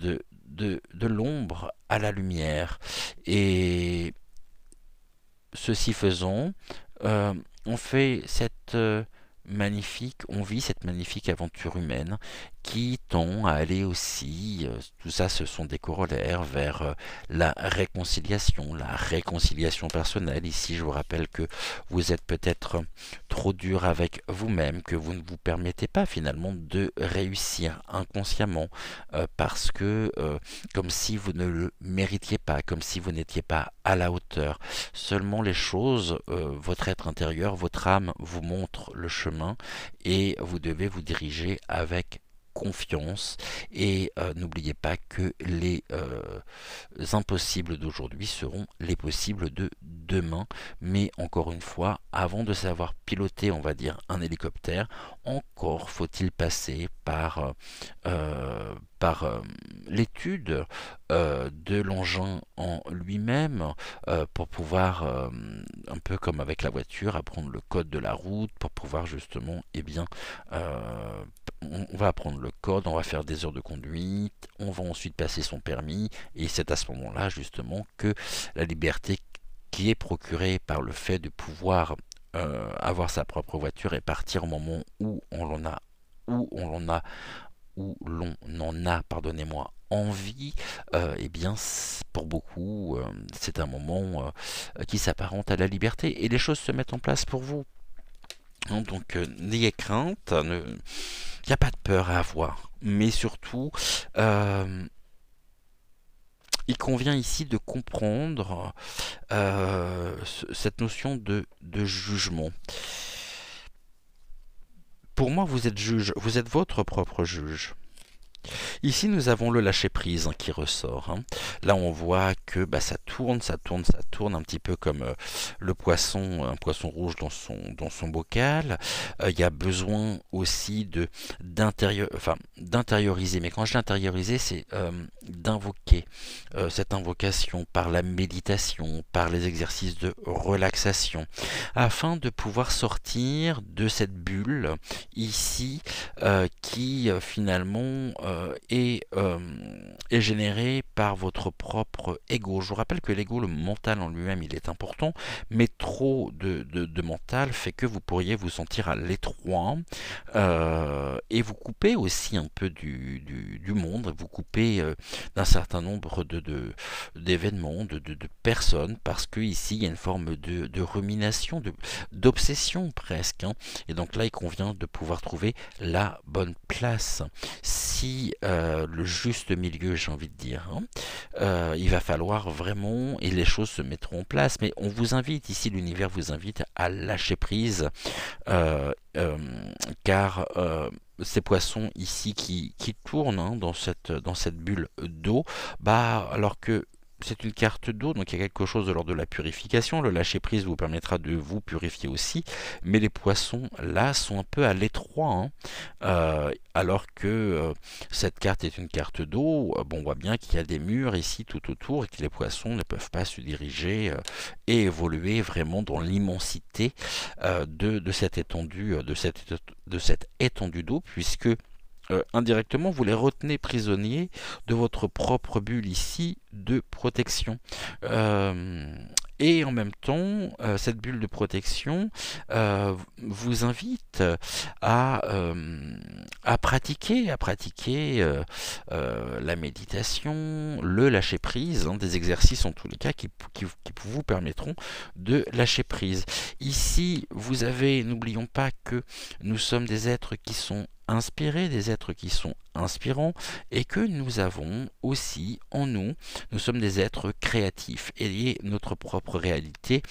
de l'ombre à la lumière. Et ceci faisant, euh, on vit cette magnifique aventure humaine qui tend à aller aussi, tout ça ce sont des corollaires vers la réconciliation personnelle. Ici je vous rappelle que vous êtes peut-être trop dur avec vous-même, que vous ne vous permettez pas finalement de réussir inconsciemment, parce que comme si vous ne le méritiez pas, comme si vous n'étiez pas à la hauteur. Seulement les choses, votre être intérieur, votre âme vous montre le chemin et vous devez vous diriger avec confiance. Et n'oubliez pas que les impossibles d'aujourd'hui seront les possibles de demain. Mais encore une fois, avant de savoir piloter, on va dire, un hélicoptère, encore faut-il passer par l'étude de l'engin en lui-même, pour pouvoir, un peu comme avec la voiture, apprendre le code de la route, pour pouvoir justement, eh bien, on va apprendre le code, on va faire des heures de conduite, on va ensuite passer son permis, et c'est à ce moment-là justement que la liberté qui est procurée par le fait de pouvoir avoir sa propre voiture et partir au moment où l'on en a, pardonnez-moi, envie, eh bien, pour beaucoup, c'est un moment qui s'apparente à la liberté, et les choses se mettent en place pour vous. Donc, n'ayez crainte, il n'y a pas de peur à avoir, mais surtout, il convient ici de comprendre cette notion de jugement. Pour moi, vous êtes juge, vous êtes votre propre juge. Ici, nous avons le lâcher-prise qui ressort. Là, on voit que ça tourne, ça tourne, ça tourne, un petit peu comme le poisson, un poisson rouge dans son bocal. Il y a besoin aussi d'intérioriser. Mais quand je dis intérioriser, c'est d'invoquer cette invocation par la méditation, par les exercices de relaxation, afin de pouvoir sortir de cette bulle ici qui finalement est généré par votre propre ego. Je vous rappelle que l'ego, le mental en lui-même, il est important, mais trop de mental fait que vous pourriez vous sentir à l'étroit, et vous couper aussi un peu du monde, vous couper d'un certain nombre d'événements, de personnes, parce que ici il y a une forme de rumination, d'obsession presque, et donc là il convient de pouvoir trouver la bonne place. Si le juste milieu, j'ai envie de dire, il va falloir vraiment, et les choses se mettront en place, mais on vous invite ici, l'univers vous invite à lâcher prise, car ces poissons ici qui tournent dans cette bulle d'eau, alors que c'est une carte d'eau, donc il y a quelque chose de l'ordre de la purification. Le lâcher prise vous permettra de vous purifier aussi, mais les poissons là sont un peu à l'étroit, alors que cette carte est une carte d'eau. On voit bien qu'il y a des murs ici tout autour et que les poissons ne peuvent pas se diriger et évoluer vraiment dans l'immensité de cette étendue, de cette étendue d'eau, puisque indirectement, vous les retenez prisonniers de votre propre bulle ici de protection. Et en même temps, cette bulle de protection vous invite à pratiquer la méditation, le lâcher prise, des exercices en tous les cas qui vous permettront de lâcher prise. Ici, vous avez, n'oublions pas que nous sommes des êtres qui sont inspirés, des êtres qui sont inspirants, et que nous avons aussi en nous, nous sommes des êtres créatifs, et notre propre réalité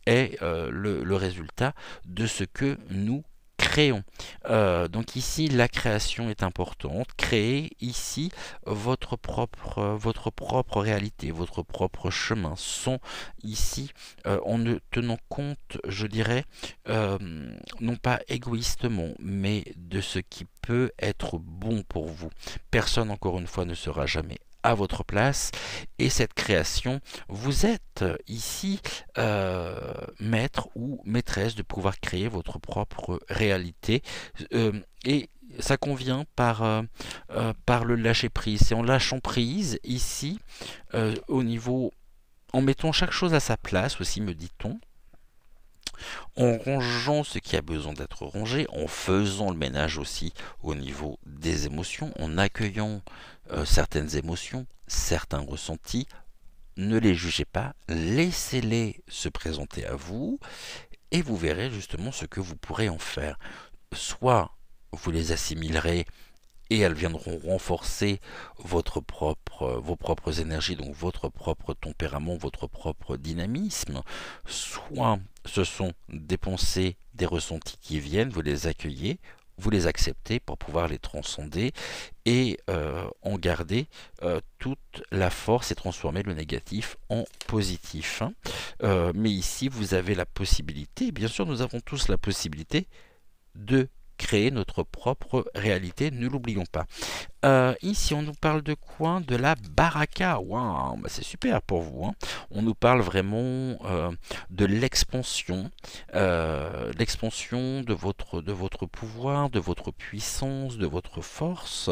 est le résultat de ce que nous créons. Donc ici, la création est importante. Créez ici votre propre réalité, votre propre chemin. Sont ici, en ne tenant compte, je dirais, non pas égoïstement, mais de ce qui peut être bon pour vous. Personne, encore une fois, ne sera jamais à votre place, et cette création, vous êtes ici maître ou maîtresse de pouvoir créer votre propre réalité, et ça convient par par le lâcher prise. C'est en lâchant prise ici, au niveau, en mettant chaque chose à sa place aussi, me dit-on, en rangeant ce qui a besoin d'être rangé, en faisant le ménage aussi au niveau des émotions, en accueillant certaines émotions, certains ressentis. Ne les jugez pas, laissez-les se présenter à vous et vous verrez justement ce que vous pourrez en faire. Soit vous les assimilerez et elles viendront renforcer vos propres énergies, donc votre propre tempérament, votre propre dynamisme. Soit ce sont des pensées, des ressentis qui viennent, vous les accueillez, vous les acceptez pour pouvoir les transcender et en garder toute la force et transformer le négatif en positif. Mais ici, vous avez la possibilité, bien sûr, nous avons tous la possibilité de créer notre propre réalité, ne l'oublions pas. Ici, on nous parle de quoi? De la baraka. Waouh, bah c'est super pour vous. Hein. On nous parle vraiment de l'expansion de votre pouvoir, de votre puissance, de votre force.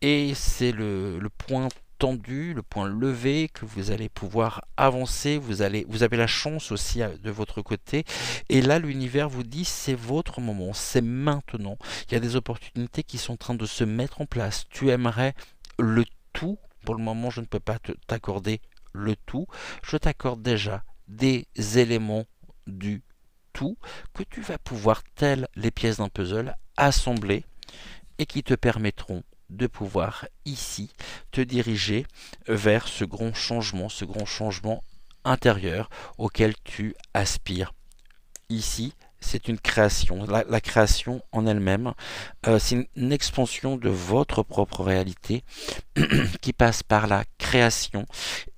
Et c'est le point tendu, le point levé que vous allez pouvoir avancer, vous avez la chance aussi de votre côté, et là l'univers vous dit c'est votre moment, c'est maintenant, il y a des opportunités qui sont en train de se mettre en place, tu aimerais le tout, pour le moment je ne peux pas t'accorder le tout, je t'accorde déjà des éléments du tout que tu vas pouvoir, telles les pièces d'un puzzle, assembler et qui te permettront de pouvoir ici te diriger vers ce grand changement intérieur auquel tu aspires. Ici, c'est une création. La création en elle-même, c'est une expansion de votre propre réalité qui passe par la création.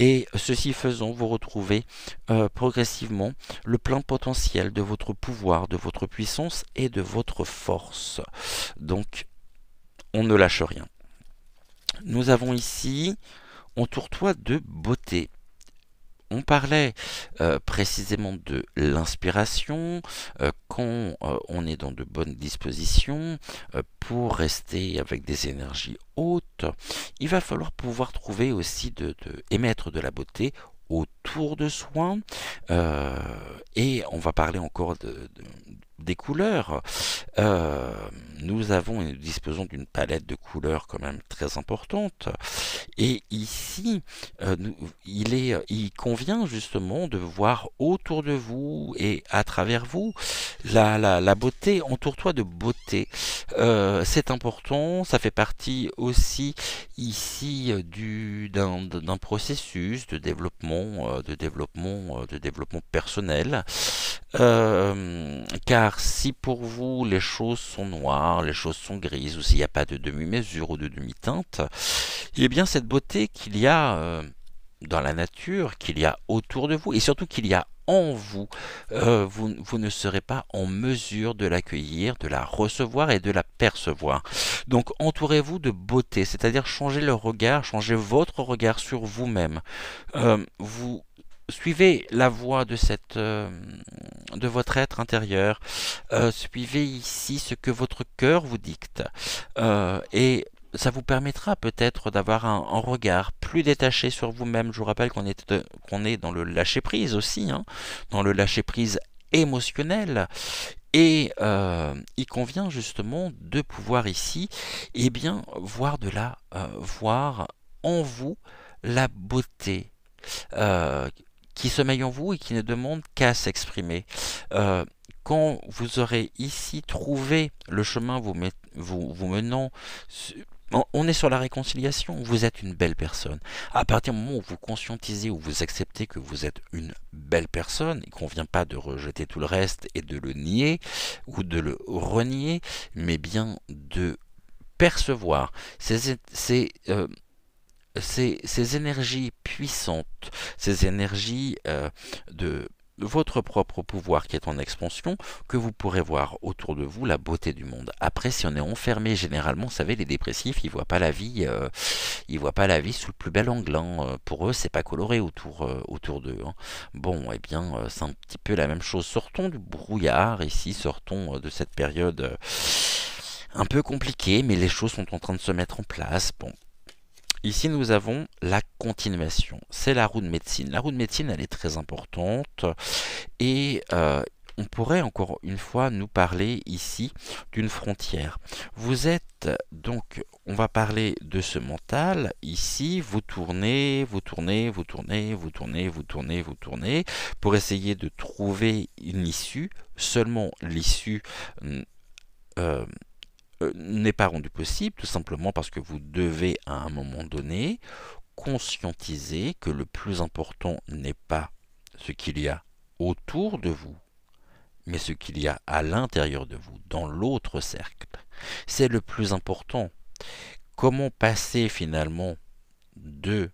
Et ceci faisant, vous retrouvez progressivement le plein potentiel de votre pouvoir, de votre puissance et de votre force. Donc, on ne lâche rien. Nous avons ici, entoure-toi de beauté. On parlait précisément de l'inspiration, quand on est dans de bonnes dispositions, pour rester avec des énergies hautes, il va falloir pouvoir trouver aussi émettre de la beauté autour de soi, et on va parler encore des couleurs. Nous disposons d'une palette de couleurs quand même très importante, et ici il convient justement de voir autour de vous et à travers vous la beauté. Entoure-toi de beauté, c'est important, ça fait partie aussi ici d'un processus de développement personnel, car si pour vous les choses sont noires, les choses sont grises, ou s'il n'y a pas de demi-mesure ou de demi-teinte, il y a bien cette beauté qu'il y a dans la nature, qu'il y a autour de vous, et surtout qu'il y a en vous. Vous ne serez pas en mesure de l'accueillir, de la recevoir et de la percevoir. Donc entourez-vous de beauté, c'est-à-dire changez le regard, changez votre regard sur vous-même. Vous suivez la voie de votre être intérieur, suivez ici ce que votre cœur vous dicte, et ça vous permettra peut-être d'avoir un regard plus détaché sur vous-même. Je vous rappelle qu'on est dans le lâcher-prise aussi, hein, dans le lâcher-prise émotionnel. Et il convient justement de pouvoir ici, eh bien, voir en vous la beauté qui sommeille en vous et qui ne demande qu'à s'exprimer. Quand vous aurez ici trouvé le chemin vous menant, on est sur la réconciliation, vous êtes une belle personne. À partir du moment où vous conscientisez, où vous acceptez que vous êtes une belle personne, il ne convient pas de rejeter tout le reste et de le nier ou de le renier, mais bien de percevoir ces énergies puissantes, ces énergies de votre propre pouvoir qui est en expansion, que vous pourrez voir autour de vous la beauté du monde. Après, si on est enfermé, généralement, vous savez, les dépressifs, ils voient pas la vie sous le plus bel angle. Hein. Pour eux, c'est pas coloré autour d'eux. Hein. Bon, eh bien, c'est un petit peu la même chose. Sortons du brouillard ici, sortons de cette période Un peu compliqué, mais les choses sont en train de se mettre en place. Bon. Ici, nous avons la continuation. C'est la roue de médecine. La roue de médecine, elle est très importante. Et on pourrait encore une fois nous parler ici d'une frontière. Vous êtes donc, on va parler de ce mental. Ici, vous tournez, vous tournez, vous tournez, vous tournez, vous tournez, vous tournez, pour essayer de trouver une issue. Seulement l'issue n'est pas rendue possible, tout simplement parce que vous devez à un moment donné conscientiser que le plus important n'est pas ce qu'il y a autour de vous, mais ce qu'il y a à l'intérieur de vous, dans l'autre cercle. C'est le plus important. Comment passer finalement de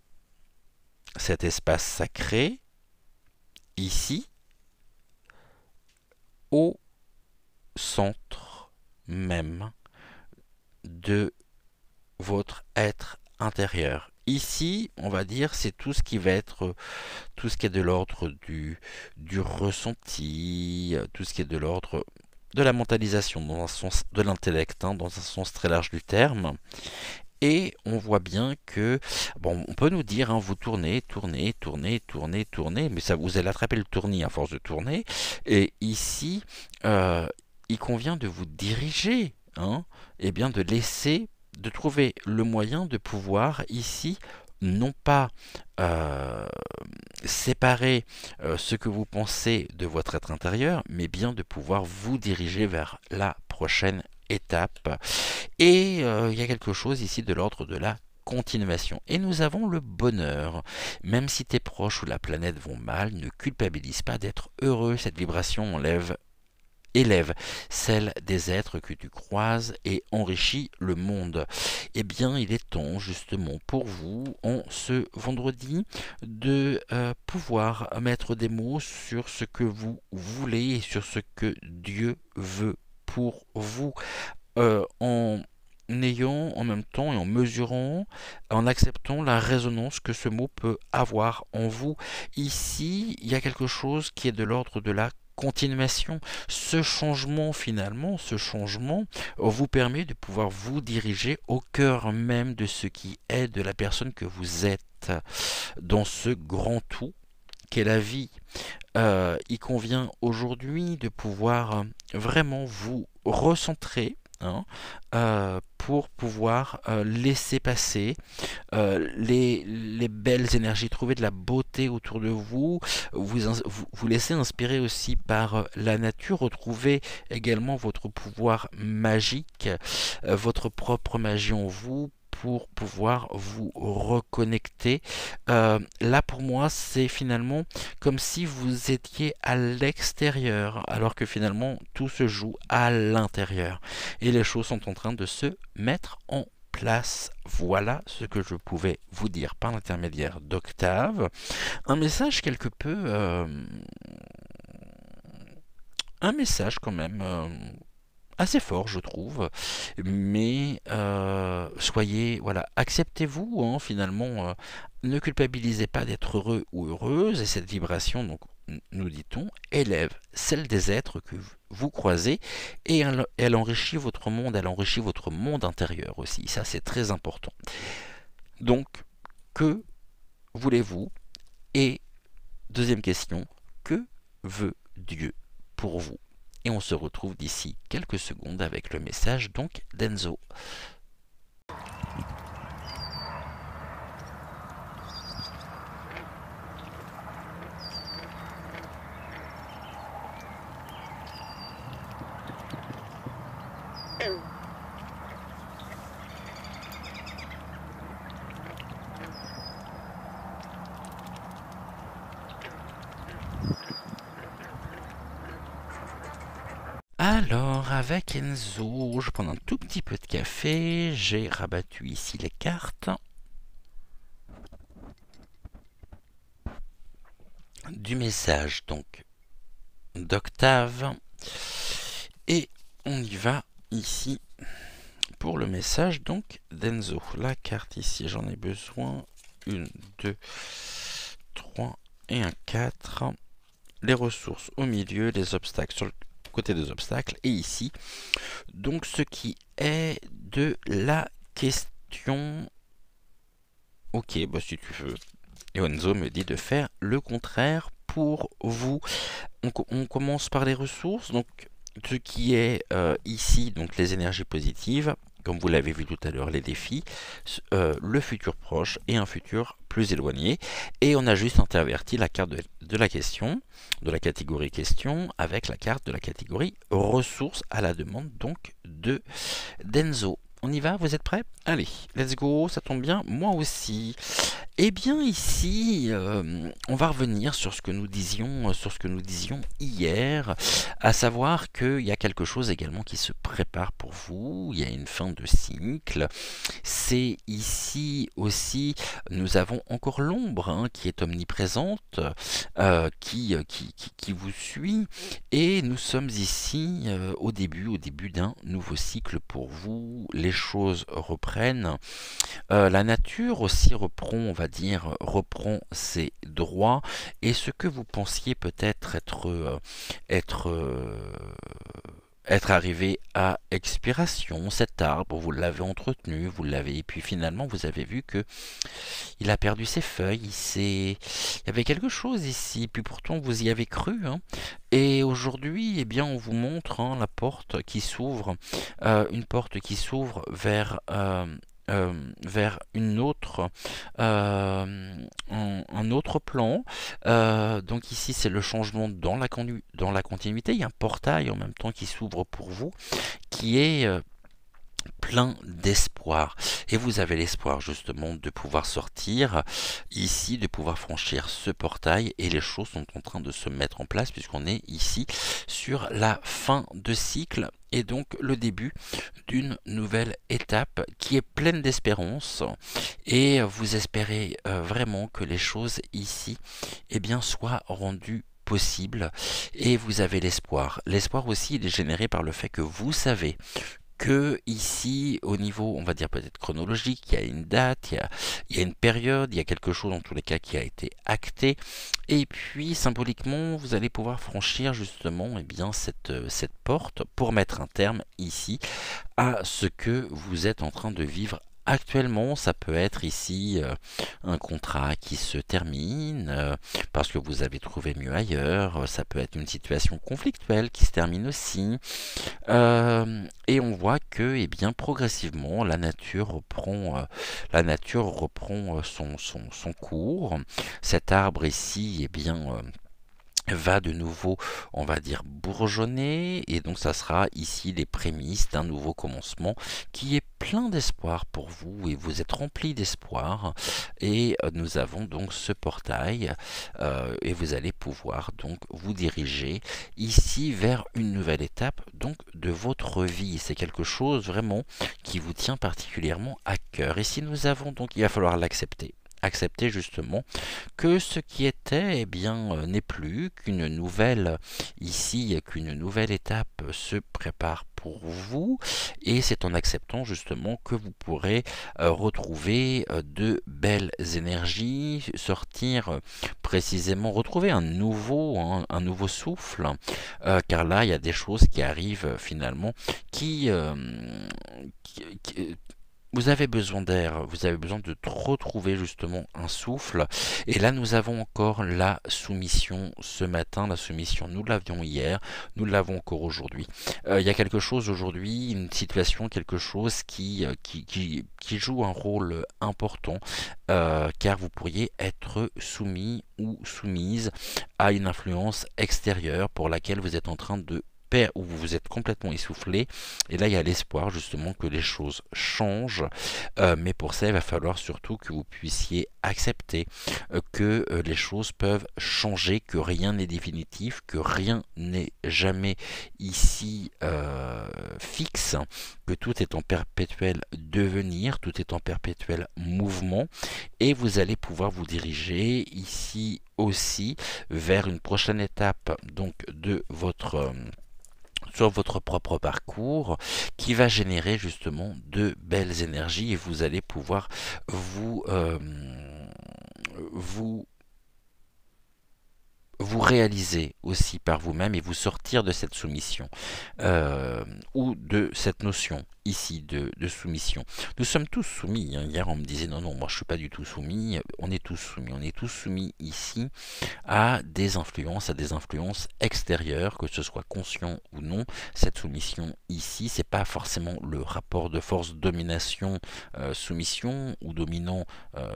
cet espace sacré, ici, au centre même de votre être intérieur. Ici, on va dire, c'est tout ce qui va être, tout ce qui est de l'ordre du ressenti, tout ce qui est de l'ordre de la mentalisation, dans un sens de l'intellect, dans un sens très large du terme. Et on voit bien que, bon, on peut nous dire, vous tournez, tournez, tournez, tournez, tournez, mais ça, vous allez attraper le tournis à force de tourner. Et ici, il convient de vous diriger, et bien de laisser, de trouver le moyen de pouvoir ici, non pas séparer ce que vous pensez de votre être intérieur, mais bien de pouvoir vous diriger vers la prochaine étape. Et il y a quelque chose ici de l'ordre de la continuation. Et nous avons le bonheur. Même si tes proches ou la planète vont mal, ne culpabilise pas d'être heureux. Cette vibration élève celle des êtres que tu croises et enrichit le monde. Eh bien, il est temps justement pour vous, en ce vendredi, de pouvoir mettre des mots sur ce que vous voulez et sur ce que Dieu veut pour vous. En ayant en même temps et en mesurant, en acceptant la résonance que ce mot peut avoir en vous. Ici, il y a quelque chose qui est de l'ordre de la continuation. Ce changement finalement, ce changement vous permet de pouvoir vous diriger au cœur même de ce qui est de la personne que vous êtes dans ce grand tout qu'est la vie. Il convient aujourd'hui de pouvoir vraiment vous recentrer pour pouvoir laisser passer les belles énergies, trouver de la beauté autour de vous, vous laisser inspirer aussi par la nature, retrouver également votre pouvoir magique, votre propre magie en vous, pour pouvoir vous reconnecter. Là pour moi c'est finalement comme si vous étiez à l'extérieur alors que finalement tout se joue à l'intérieur et les choses sont en train de se mettre en place. Voilà ce que je pouvais vous dire par l'intermédiaire d'Octave. Un message quelque peu un message quand même assez fort je trouve, mais soyez, voilà, acceptez-vous finalement, ne culpabilisez pas d'être heureux ou heureuse, et cette vibration, donc nous dit-on, élève celle des êtres que vous croisez, et elle enrichit votre monde, elle enrichit votre monde intérieur aussi, ça c'est très important. Donc, que voulez-vous? Et deuxième question, que veut Dieu pour vous? Et on se retrouve d'ici quelques secondes avec le message donc d'Enzo. Alors, avec Enzo, je prends un tout petit peu de café, j'ai rabattu ici les cartes du message donc d'Octave, et on y va ici pour le message donc d'Enzo. La carte ici, j'en ai besoin, 1, 2, 3 et un 4. Les ressources au milieu, les obstacles sur le côté des obstacles, et ici, donc ce qui est de la question. Ok, bah si tu veux. Et Enzo me dit de faire le contraire pour vous. On commence par les ressources, donc ce qui est ici, donc les énergies positives, comme vous l'avez vu tout à l'heure, les défis, le futur proche et un futur plus éloigné. Et on a juste interverti la carte de la question, de la catégorie question, avec la carte de la catégorie ressources à la demande donc de d'Enzo. On y va, vous êtes prêts? Allez, let's go, ça tombe bien, moi aussi. Eh bien ici, on va revenir sur ce que nous disions, hier, à savoir qu'il y a quelque chose également qui se prépare pour vous, il y a une fin de cycle. C'est ici aussi, nous avons encore l'ombre hein, qui est omniprésente, qui vous suit, et nous sommes ici au début d'un nouveau cycle pour vous. Les choses reprennent. La nature aussi reprend ses droits, et ce que vous pensiez peut-être être arrivé à expiration, cet arbre, vous l'avez entretenu, et puis finalement vous avez vu que il a perdu ses feuilles, il y avait quelque chose ici, puis pourtant vous y avez cru, hein. Et aujourd'hui, eh bien, on vous montre hein, la porte qui s'ouvre, une porte qui s'ouvre vers une autre, un autre plan. Donc ici, c'est le changement dans la continuité. Il y a un portail en même temps qui s'ouvre pour vous, qui est plein d'espoir. Et vous avez l'espoir justement de pouvoir sortir ici, de pouvoir franchir ce portail, et les choses sont en train de se mettre en place puisqu'on est ici sur la fin de cycle et donc le début d'une nouvelle étape qui est pleine d'espérance, et vous espérez vraiment que les choses ici eh bien, soient rendues possibles, et vous avez l'espoir. L'espoir aussi, il est généré par le fait que vous savez que ici, au niveau, on va dire peut-être chronologique, il y a une date, il y a une période, il y a quelque chose en tous les cas qui a été acté, et puis symboliquement, vous allez pouvoir franchir justement eh bien, cette porte pour mettre un terme ici à ce que vous êtes en train de vivre actuellement. Ça peut être ici un contrat qui se termine parce que vous avez trouvé mieux ailleurs, ça peut être une situation conflictuelle qui se termine aussi. Et on voit que eh bien, progressivement la nature reprend son cours. Cet arbre ici eh bien, va de nouveau, on va dire, bourgeonner, et donc ça sera ici les prémices d'un nouveau commencement qui est plein d'espoir pour vous, et vous êtes rempli d'espoir, et nous avons donc ce portail, et vous allez pouvoir donc vous diriger ici vers une nouvelle étape donc de votre vie. C'est quelque chose vraiment qui vous tient particulièrement à cœur, et si nous avons donc, il va falloir l'accepter. Accepter justement que ce qui était eh bien n'est plus, qu'une nouvelle étape se prépare pour vous, et c'est en acceptant justement que vous pourrez retrouver de belles énergies, sortir précisément, retrouver un nouveau souffle, car là il y a des choses qui arrivent finalement qui vous avez besoin d'air, vous avez besoin de retrouver justement un souffle. Et là, nous avons encore la soumission ce matin. La soumission, nous l'avions hier, nous l'avons encore aujourd'hui. Il y a quelque chose aujourd'hui, une situation, quelque chose qui joue un rôle important, car vous pourriez être soumis ou soumise à une influence extérieure pour laquelle vous êtes en train de où vous vous êtes complètement essoufflé, et là il y a l'espoir justement que les choses changent, mais pour ça il va falloir surtout que vous puissiez accepter que les choses peuvent changer, que rien n'est définitif, que rien n'est jamais ici fixe, que tout est en perpétuel devenir, tout est en perpétuel mouvement, et vous allez pouvoir vous diriger ici aussi vers une prochaine étape donc de sur votre propre parcours, qui va générer justement de belles énergies, et vous allez pouvoir vous vous réaliser aussi par vous-même et vous sortir de cette soumission ou de cette notion ici de soumission. Nous sommes tous soumis, hein. Hier on me disait non, non, moi je suis pas du tout soumis. On est tous soumis. On est tous soumis ici à des influences extérieures, que ce soit conscient ou non. Cette soumission ici, c'est pas forcément le rapport de force domination soumission ou dominant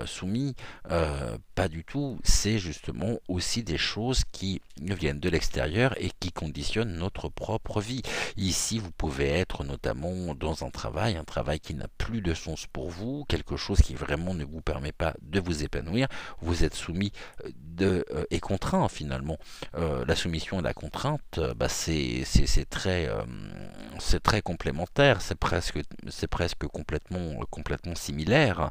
soumis, pas du tout. C'est justement aussi des choses qui viennent de l'extérieur et qui conditionnent notre propre vie. Ici, vous pouvez être notamment dans un travail qui n'a plus de sens pour vous, quelque chose qui vraiment ne vous permet pas de vous épanouir. Vous êtes soumis et contraint finalement. La soumission et la contrainte, c'est très complémentaire, c'est presque complètement similaire.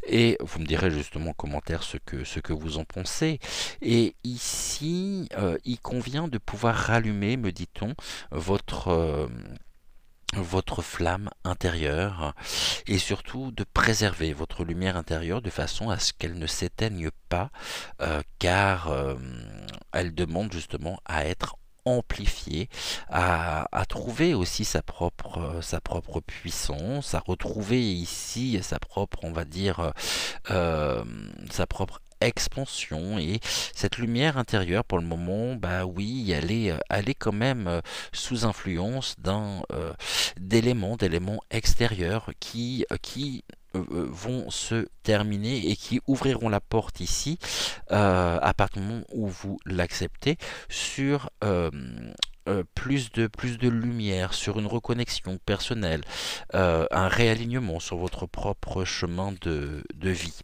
Et vous me direz justement en commentaire ce que vous en pensez. Et ici, il convient de pouvoir rallumer, me dit-on, votre flamme intérieure et surtout de préserver votre lumière intérieure de façon à ce qu'elle ne s'éteigne pas, car elle demande justement à être amplifiée, à trouver aussi sa propre puissance, à retrouver ici sa propre, on va dire, sa propre expansion. Et cette lumière intérieure pour le moment, bah oui, elle est quand même sous influence d'éléments extérieurs vont se terminer et qui ouvriront la porte ici, à partir du moment où vous l'acceptez, sur plus de lumière, sur une reconnexion personnelle, un réalignement sur votre propre chemin de vie.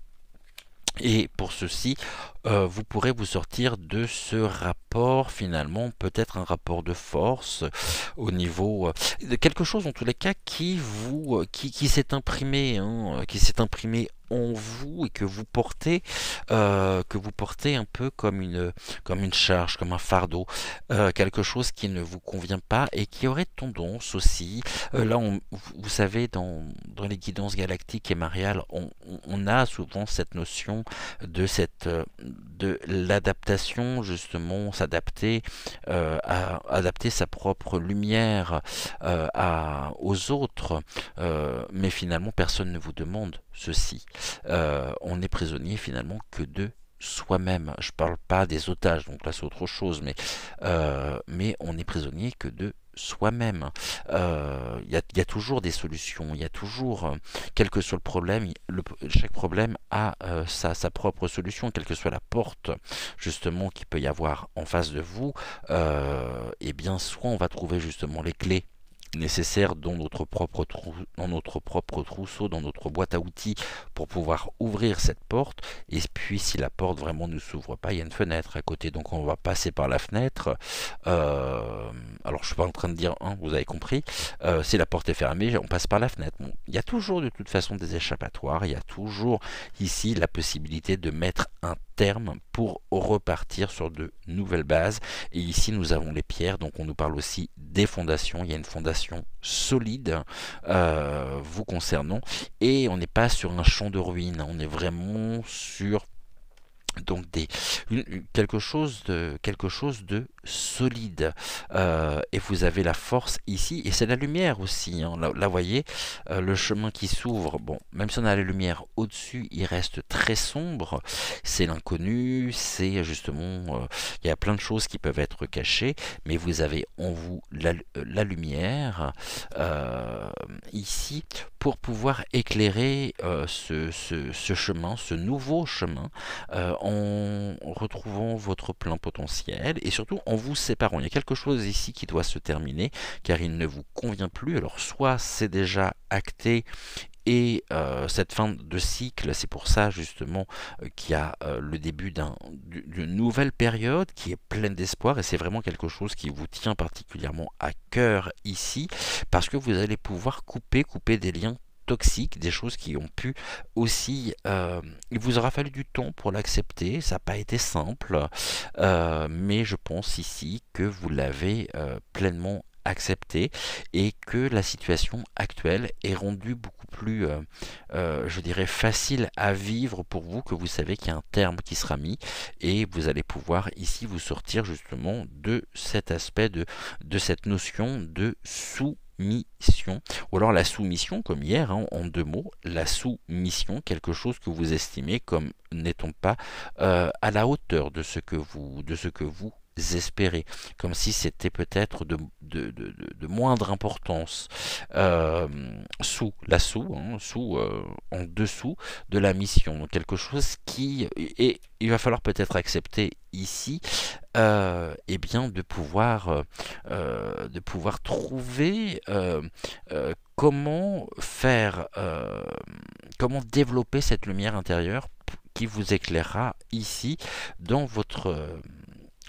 Et pour ceci, vous pourrez vous sortir de ce rapport, finalement, peut-être un rapport de force au niveau de quelque chose, en tous les cas, qui s'est imprimé, hein, qui s'est imprimé en vous et que vous portez un peu comme une charge, comme un fardeau, quelque chose qui ne vous convient pas et qui aurait tendance aussi, vous savez, dans les guidances galactiques et mariales, on a souvent cette notion de l'adaptation, justement, s'adapter, adapter sa propre lumière aux autres, mais finalement personne ne vous demande ceci. On est prisonnier finalement que de soi-même. Je parle pas des otages, donc là c'est autre chose, mais on est prisonnier que de soi-même. Il y a toujours des solutions, il y a toujours, quel que soit le problème, chaque problème a sa propre solution, quelle que soit la porte justement qu'il peut y avoir en face de vous, et bien soit on va trouver justement les clés nécessaires dans notre propre trousseau, dans notre boîte à outils pour pouvoir ouvrir cette porte. Et puis si la porte vraiment ne s'ouvre pas, il y a une fenêtre à côté, donc on va passer par la fenêtre. Alors je suis pas en train de dire, hein, vous avez compris, si la porte est fermée, on passe par la fenêtre. Bon, il y a toujours de toute façon des échappatoires, il y a toujours ici la possibilité de mettre un terme pour repartir sur de nouvelles bases. Et ici nous avons les pierres, donc on nous parle aussi des fondations. Il y a une fondation solide vous concernant, et on n'est pas sur un champ de ruines, on est vraiment sur donc quelque chose de solide, et vous avez la force ici, et c'est la lumière aussi, hein. Là voyez, le chemin qui s'ouvre, bon, même si on a la lumière au-dessus, il reste très sombre, c'est l'inconnu, c'est justement, il y a plein de choses qui peuvent être cachées, mais vous avez en vous la lumière ici pour pouvoir éclairer ce chemin, ce nouveau chemin, en retrouvant votre plein potentiel et surtout en vous séparant. Il y a quelque chose ici qui doit se terminer car il ne vous convient plus. Alors soit c'est déjà acté et cette fin de cycle, c'est pour ça justement qu'il y a le début d'une nouvelle période qui est pleine d'espoir, et c'est vraiment quelque chose qui vous tient particulièrement à cœur ici, parce que vous allez pouvoir couper des liens toxiques, des choses qui ont pu aussi, il vous aura fallu du temps pour l'accepter, ça n'a pas été simple, mais je pense ici que vous l'avez pleinement accepté et que la situation actuelle est rendue beaucoup plus, je dirais, facile à vivre pour vous, que vous savez qu'il y a un terme qui sera mis et vous allez pouvoir ici vous sortir justement de cet aspect, de cette notion de soumission, ou alors la soumission comme hier, hein, en deux mots, la soumission, quelque chose que vous estimez comme n'étant pas à la hauteur de ce que vous espérez, comme si c'était peut-être de moindre importance, euh, en dessous de la mission, donc quelque chose qui, et il va falloir peut-être accepter ici, eh bien de pouvoir trouver comment faire, comment développer cette lumière intérieure qui vous éclairera ici dans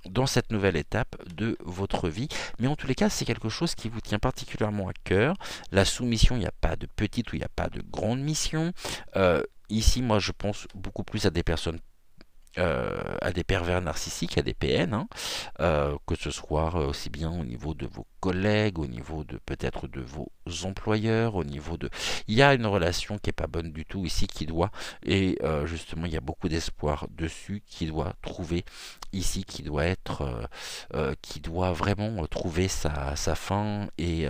dans cette nouvelle étape de votre vie. Mais en tous les cas, c'est quelque chose qui vous tient particulièrement à cœur. La soumission, il n'y a pas de petite ou il n'y a pas de grande mission. Ici, moi, je pense beaucoup plus à des personnes, à des pervers narcissiques, à des PN, hein, que ce soit aussi bien au niveau de vos collègues, au niveau de peut-être de vos employeurs, au niveau de... Il y a une relation qui est pas bonne du tout ici, qui doit, et justement il y a beaucoup d'espoir dessus, qui doit trouver ici, qui doit vraiment trouver sa fin, et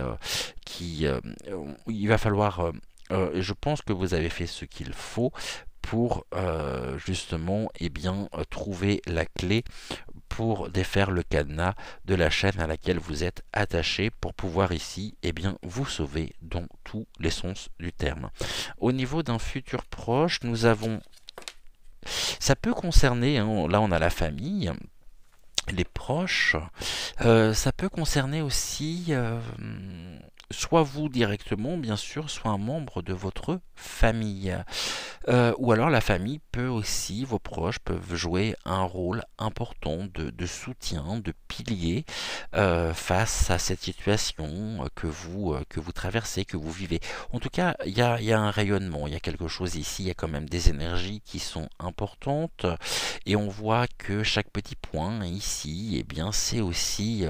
il va falloir... je pense que vous avez fait ce qu'il faut pour justement trouver la clé pour défaire le cadenas de la chaîne à laquelle vous êtes attaché, pour pouvoir ici vous sauver dans tous les sens du terme. Au niveau d'un futur proche, nous avons, ça peut concerner, hein, là on a la famille, les proches, ça peut concerner aussi soit vous directement, bien sûr, soit un membre de votre famille. Ou alors la famille peut aussi, vos proches peuvent jouer un rôle important de soutien, de pilier face à cette situation que vous traversez, que vous vivez. En tout cas, il y a un rayonnement, il y a quelque chose ici, il y a quand même des énergies qui sont importantes, et on voit que chaque petit point ici, c'est aussi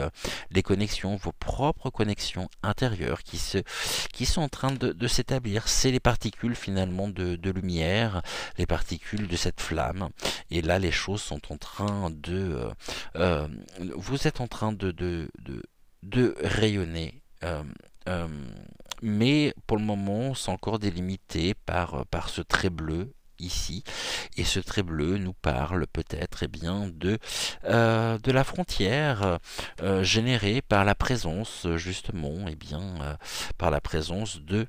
les connexions, vos propres connexions intérieures qui sont en train de s'établir. C'est les particules finalement de lumière, les particules de cette flamme. Et là, les choses sont en train vous êtes en train de rayonner. Euh, mais pour le moment, c'est encore délimité par ce trait bleu ici, et ce trait bleu nous parle peut-être de la frontière générée par la présence justement par la présence de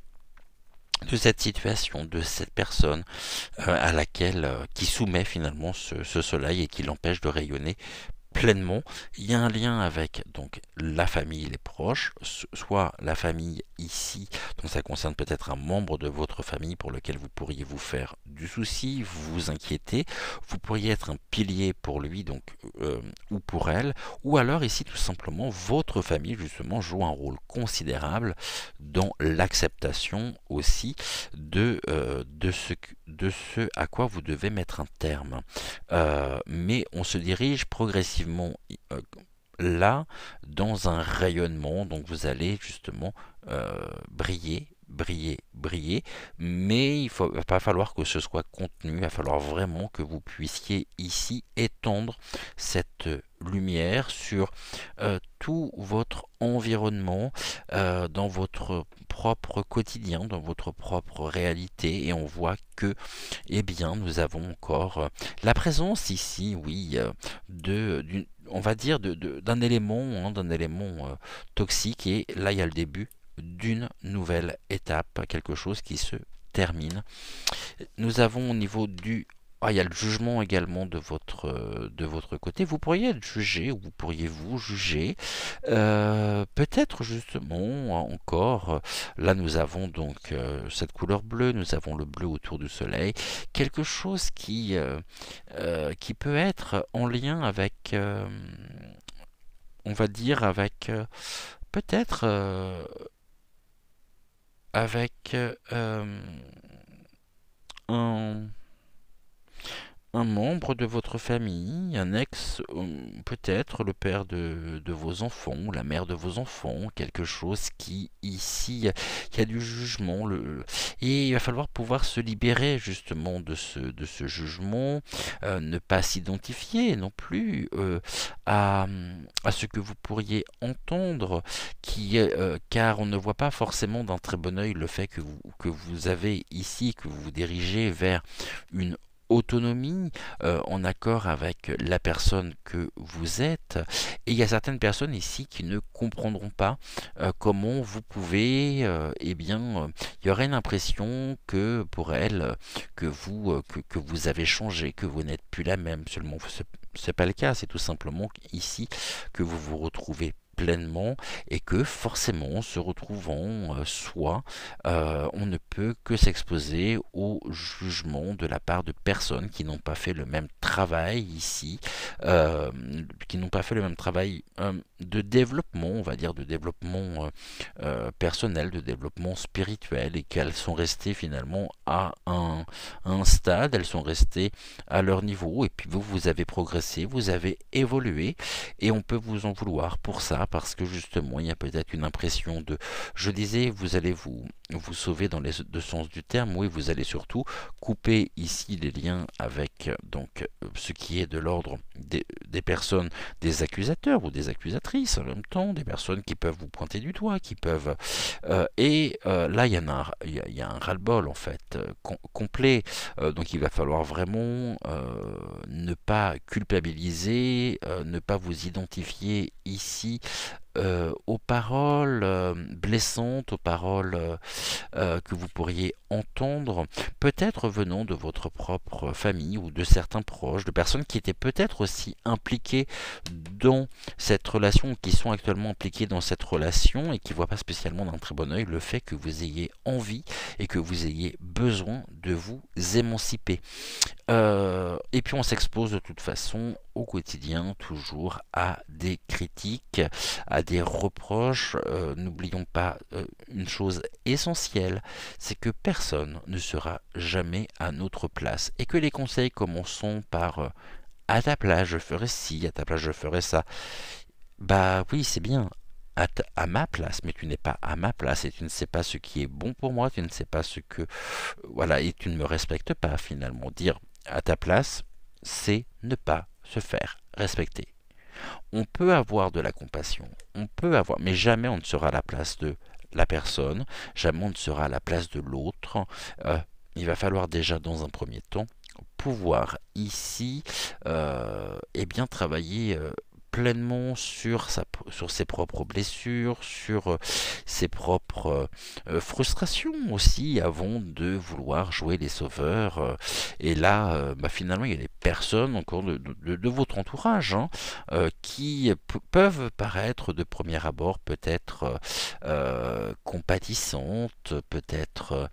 cette situation, de cette personne à laquelle qui soumet finalement ce soleil et qui l'empêche de rayonner pleinement. Il y a un lien avec donc la famille, les proches, soit la famille ici, donc ça concerne peut-être un membre de votre famille pour lequel vous pourriez vous faire du souci, vous inquiéter, vous pourriez être un pilier pour lui, donc ou pour elle, ou alors ici tout simplement votre famille justement joue un rôle considérable dans l'acceptation aussi de ce à quoi vous devez mettre un terme. Mais on se dirige progressivement là dans un rayonnement, donc vous allez justement briller, briller, briller, mais va pas falloir que ce soit contenu, il va falloir vraiment que vous puissiez ici étendre cette lumière sur tout votre environnement, dans votre propre quotidien, dans votre propre réalité, et on voit que nous avons encore la présence ici, oui, on va dire d'un élément, hein, toxique, et là il y a le début d'une nouvelle étape, quelque chose qui se termine. Nous avons au niveau du... Ah, il y a le jugement également de votre côté. Vous pourriez être jugé, ou vous pourriez vous juger. Peut-être justement encore, là nous avons donc cette couleur bleue, nous avons le bleu autour du soleil. Quelque chose qui peut être en lien avec, on va dire, avec peut-être avec un un membre de votre famille, un ex, peut-être le père de vos enfants, ou la mère de vos enfants, quelque chose qui, ici, il y a du jugement, et il va falloir pouvoir se libérer justement de ce jugement, ne pas s'identifier non plus à ce que vous pourriez entendre, car on ne voit pas forcément d'un très bon œil le fait que vous avez ici, que vous vous dirigez vers une autonomie, en accord avec la personne que vous êtes. Et il y a certaines personnes ici qui ne comprendront pas comment vous pouvez, il y aurait une impression que pour elles, que vous avez changé, que vous n'êtes plus la même. Seulement, c'est pas le cas. C'est tout simplement ici que vous vous retrouvez pleinement et que forcément se retrouvant soi, on ne peut que s'exposer au jugement de la part de personnes qui n'ont pas fait le même travail ici, qui n'ont pas fait le même travail de développement, on va dire de développement personnel, de développement spirituel, et qu'elles sont restées finalement à un stade, elles sont restées à leur niveau, et puis vous avez progressé, vous avez évolué, et on peut vous en vouloir pour ça, parce que justement, il y a peut-être une impression de... Je disais, vous allez vous sauver dans les deux sens du terme, oui, vous allez surtout couper ici les liens avec ce qui est de l'ordre des personnes, des accusateurs ou des accusatrices en même temps, des personnes qui peuvent vous pointer du doigt, qui peuvent... là, il y a un ras-le-bol en fait, complet, donc il va falloir vraiment ne pas culpabiliser, ne pas vous identifier ici aux paroles blessantes, aux paroles que vous pourriez entendre, peut-être venant de votre propre famille ou de certains proches, de personnes qui étaient peut-être aussi impliquées dans cette relation, ou qui sont actuellement impliquées dans cette relation et qui ne voient pas spécialement d'un très bon œil le fait que vous ayez envie et que vous ayez besoin de vous émanciper. Et puis on s'expose de toute façon au quotidien toujours à des critiques, à des reproches. N'oublions pas une chose essentielle, c'est que personne ne sera jamais à notre place, et que les conseils commençons par à ta place je ferai ci, à ta place je ferai ça. Bah oui, c'est bien. À ma place, mais tu n'es pas à ma place et tu ne sais pas ce qui est bon pour moi, tu ne sais pas ce que... Voilà, et tu ne me respectes pas finalement. Dire à ta place, c'est ne pas se faire respecter. On peut avoir de la compassion, on peut avoir, mais jamais on ne sera à la place de la personne, jamais on ne sera à la place de l'autre. Il va falloir déjà dans un premier temps pouvoir ici bien travailler pleinement sur ses propres blessures, sur ses propres frustrations aussi, avant de vouloir jouer les sauveurs. Et là, finalement, il y a des personnes encore de votre entourage qui peuvent paraître de premier abord peut-être compatissantes, peut-être,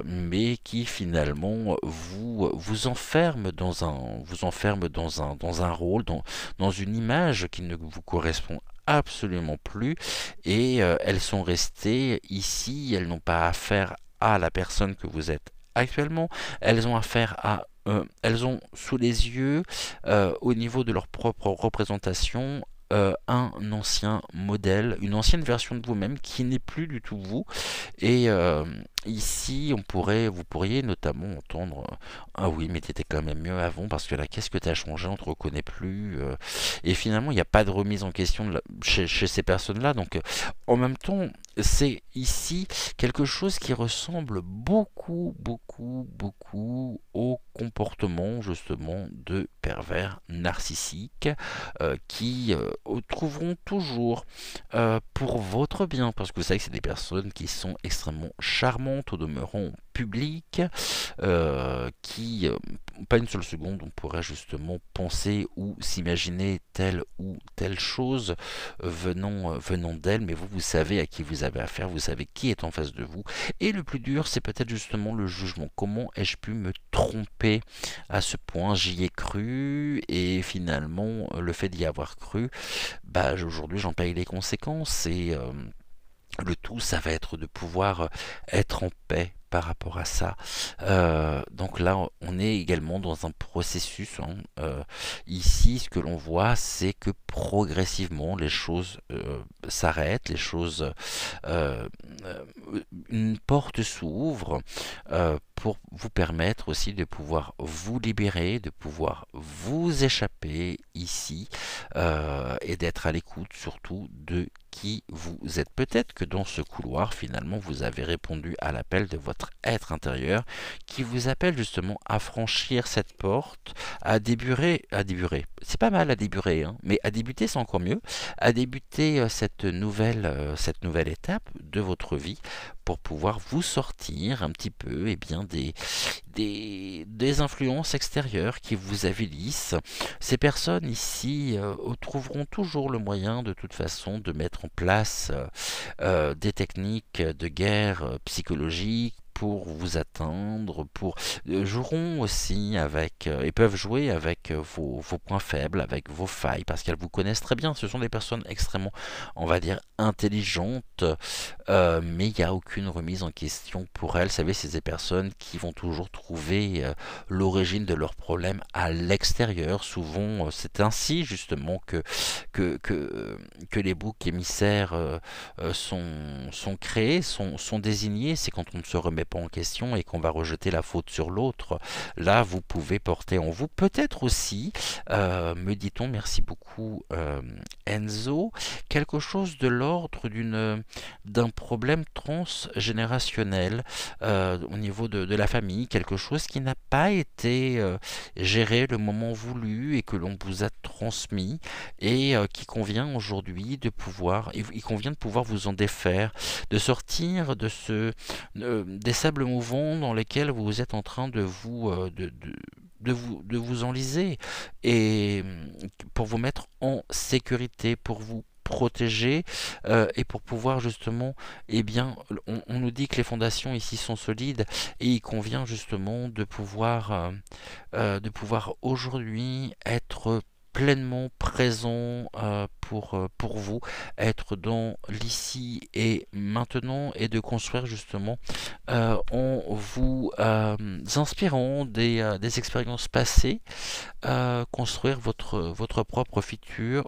mais qui finalement vous enferment dans un rôle, dans une image qui ne vous correspond absolument plus, et elles sont restées ici, elles n'ont pas affaire à la personne que vous êtes actuellement, elles ont affaire à elles ont sous les yeux, au niveau de leur propre représentation, un ancien modèle, une ancienne version de vous-même qui n'est plus du tout vous. Et ici, vous pourriez notamment entendre ah oui, mais t'étais quand même mieux avant, parce que là, qu'est-ce que t'as changé, on te reconnaît plus. Et finalement, il n'y a pas de remise en question chez ces personnes-là. Donc, en même temps, c'est ici quelque chose qui ressemble beaucoup, beaucoup, beaucoup au comportement justement de pervers narcissiques qui trouveront toujours pour votre bien, parce que vous savez que c'est des personnes qui sont extrêmement charmantes au demeurant public, qui, pas une seule seconde, on pourrait justement penser ou s'imaginer telle ou telle chose venant d'elle, mais vous savez à qui vous avez affaire, vous savez qui est en face de vous, et le plus dur, c'est peut-être justement le jugement. Comment ai-je pu me tromper à ce point? J'y ai cru, et finalement, le fait d'y avoir cru, aujourd'hui j'en paye les conséquences, et le tout, ça va être de pouvoir être en paix par rapport à ça. Donc là, on est également dans un processus, hein. Ici, ce que l'on voit, c'est que progressivement, les choses s'arrêtent, les choses, euh, euh, une porte s'ouvre pour vous permettre aussi de pouvoir vous libérer, de pouvoir vous échapper ici et d'être à l'écoute surtout de qui vous êtes. Peut-être que dans ce couloir, finalement, vous avez répondu à l'appel de votre être intérieur qui vous appelle justement à franchir cette porte, c'est pas mal à déburer, hein, mais à débuter c'est encore mieux, à débuter cette nouvelle étape de votre vie pour pouvoir vous sortir un petit peu bien, des influences extérieures qui vous avilissent. Ces personnes ici trouveront toujours le moyen de toute façon de mettre en place des techniques de guerre psychologique pour vous atteindre, joueront aussi avec et peuvent jouer avec vos points faibles, avec vos failles, parce qu'elles vous connaissent très bien. Ce sont des personnes extrêmement, on va dire, intelligentes, mais il n'y a aucune remise en question pour elles. Vous savez, c'est des personnes qui vont toujours trouver l'origine de leurs problèmes à l'extérieur. Souvent, c'est ainsi justement que les boucs émissaires sont créés, sont désignés. C'est quand on ne se remet pas en question et qu'on va rejeter la faute sur l'autre. Là, vous pouvez porter en vous, peut-être aussi, me dit-on, merci beaucoup Enzo, quelque chose de l'ordre d'un problème transgénérationnel au niveau de la famille, quelque chose qui n'a pas été géré le moment voulu et que l'on vous a transmis et qui convient aujourd'hui il convient de pouvoir vous en défaire, de sortir des sables mouvants dans lesquels vous êtes en train de vous enliser et pour vous mettre en sécurité, pour vous protéger et pour pouvoir justement, on nous dit que les fondations ici sont solides et il convient justement de pouvoir aujourd'hui être pleinement présent pour vous, être dans l'ici et maintenant et de construire justement en vous inspirant des expériences passées, construire votre propre futur,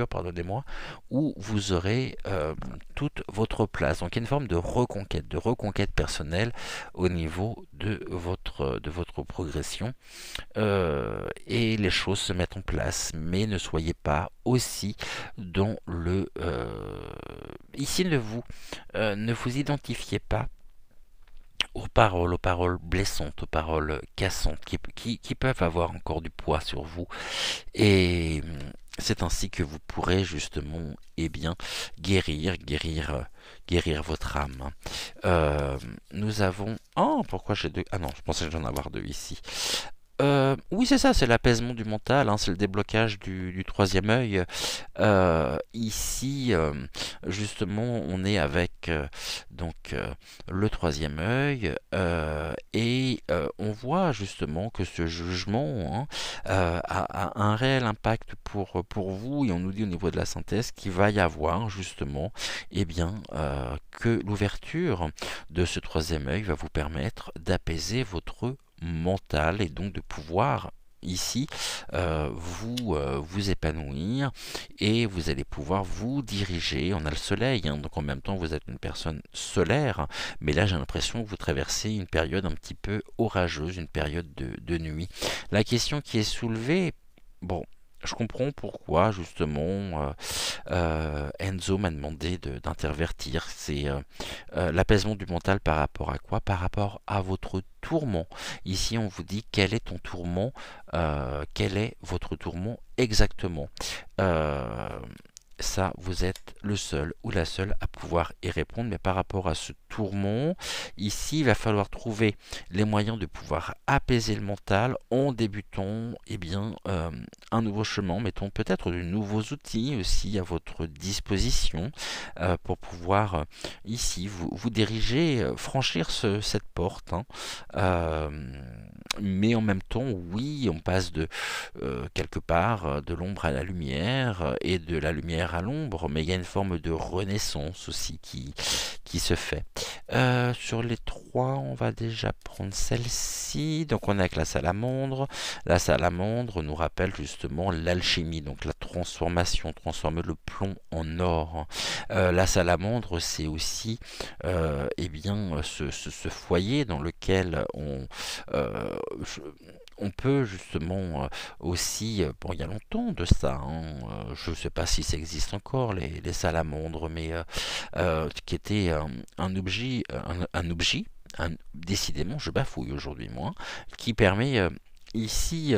pardonnez-moi, où vous aurez toute votre place. Donc il y a une forme de reconquête personnelle au niveau de votre progression et les choses se mettent en place, mais ne soyez pas aussi dans ici ne vous identifiez pas aux paroles blessantes, aux paroles cassantes qui peuvent avoir encore du poids sur vous et c'est ainsi que vous pourrez justement guérir votre âme. Nous avons... Oh, pourquoi j'ai deux... Ah non, je pensais que j'en avoir deux ici. Oui, c'est ça, c'est l'apaisement du mental, hein, c'est le déblocage du troisième œil. Ici, justement, on est avec le troisième œil et on voit justement que ce jugement a un réel impact pour vous et on nous dit au niveau de la synthèse qu'il va y avoir justement que l'ouverture de ce troisième œil va vous permettre d'apaiser votre mental et donc de pouvoir ici vous épanouir et vous allez pouvoir vous diriger. On a le soleil, hein, donc en même temps vous êtes une personne solaire, mais là j'ai l'impression que vous traversez une période un petit peu orageuse, une période de nuit. La question qui est soulevée, bon, je comprends pourquoi justement Enzo m'a demandé d'intervertir. C'est l'apaisement du mental par rapport à quoi? Par rapport à votre tourment. Ici on vous dit quel est ton tourment, quel est votre tourment exactement. Ça, vous êtes le seul ou la seule à pouvoir y répondre. Mais par rapport à ce tourment, ici, il va falloir trouver les moyens de pouvoir apaiser le mental en débutant un nouveau chemin. Mettons peut-être de nouveaux outils aussi à votre disposition pour pouvoir ici vous diriger, franchir cette porte. Hein. Mais en même temps, oui, on passe quelque part de l'ombre à la lumière et de la lumière à l'ombre, mais il y a une forme de renaissance aussi qui se fait. Sur les trois, on va déjà prendre celle-ci. Donc on est avec la salamandre. La salamandre nous rappelle justement l'alchimie, donc la transformation, transformer le plomb en or. La salamandre, c'est aussi eh bien, ce foyer dans lequel euh, on peut justement aussi, bon il y a longtemps de ça, hein, je ne sais pas si ça existe encore les salamandres, mais qui était un objet, décidément je bafouille aujourd'hui moi, qui permet ici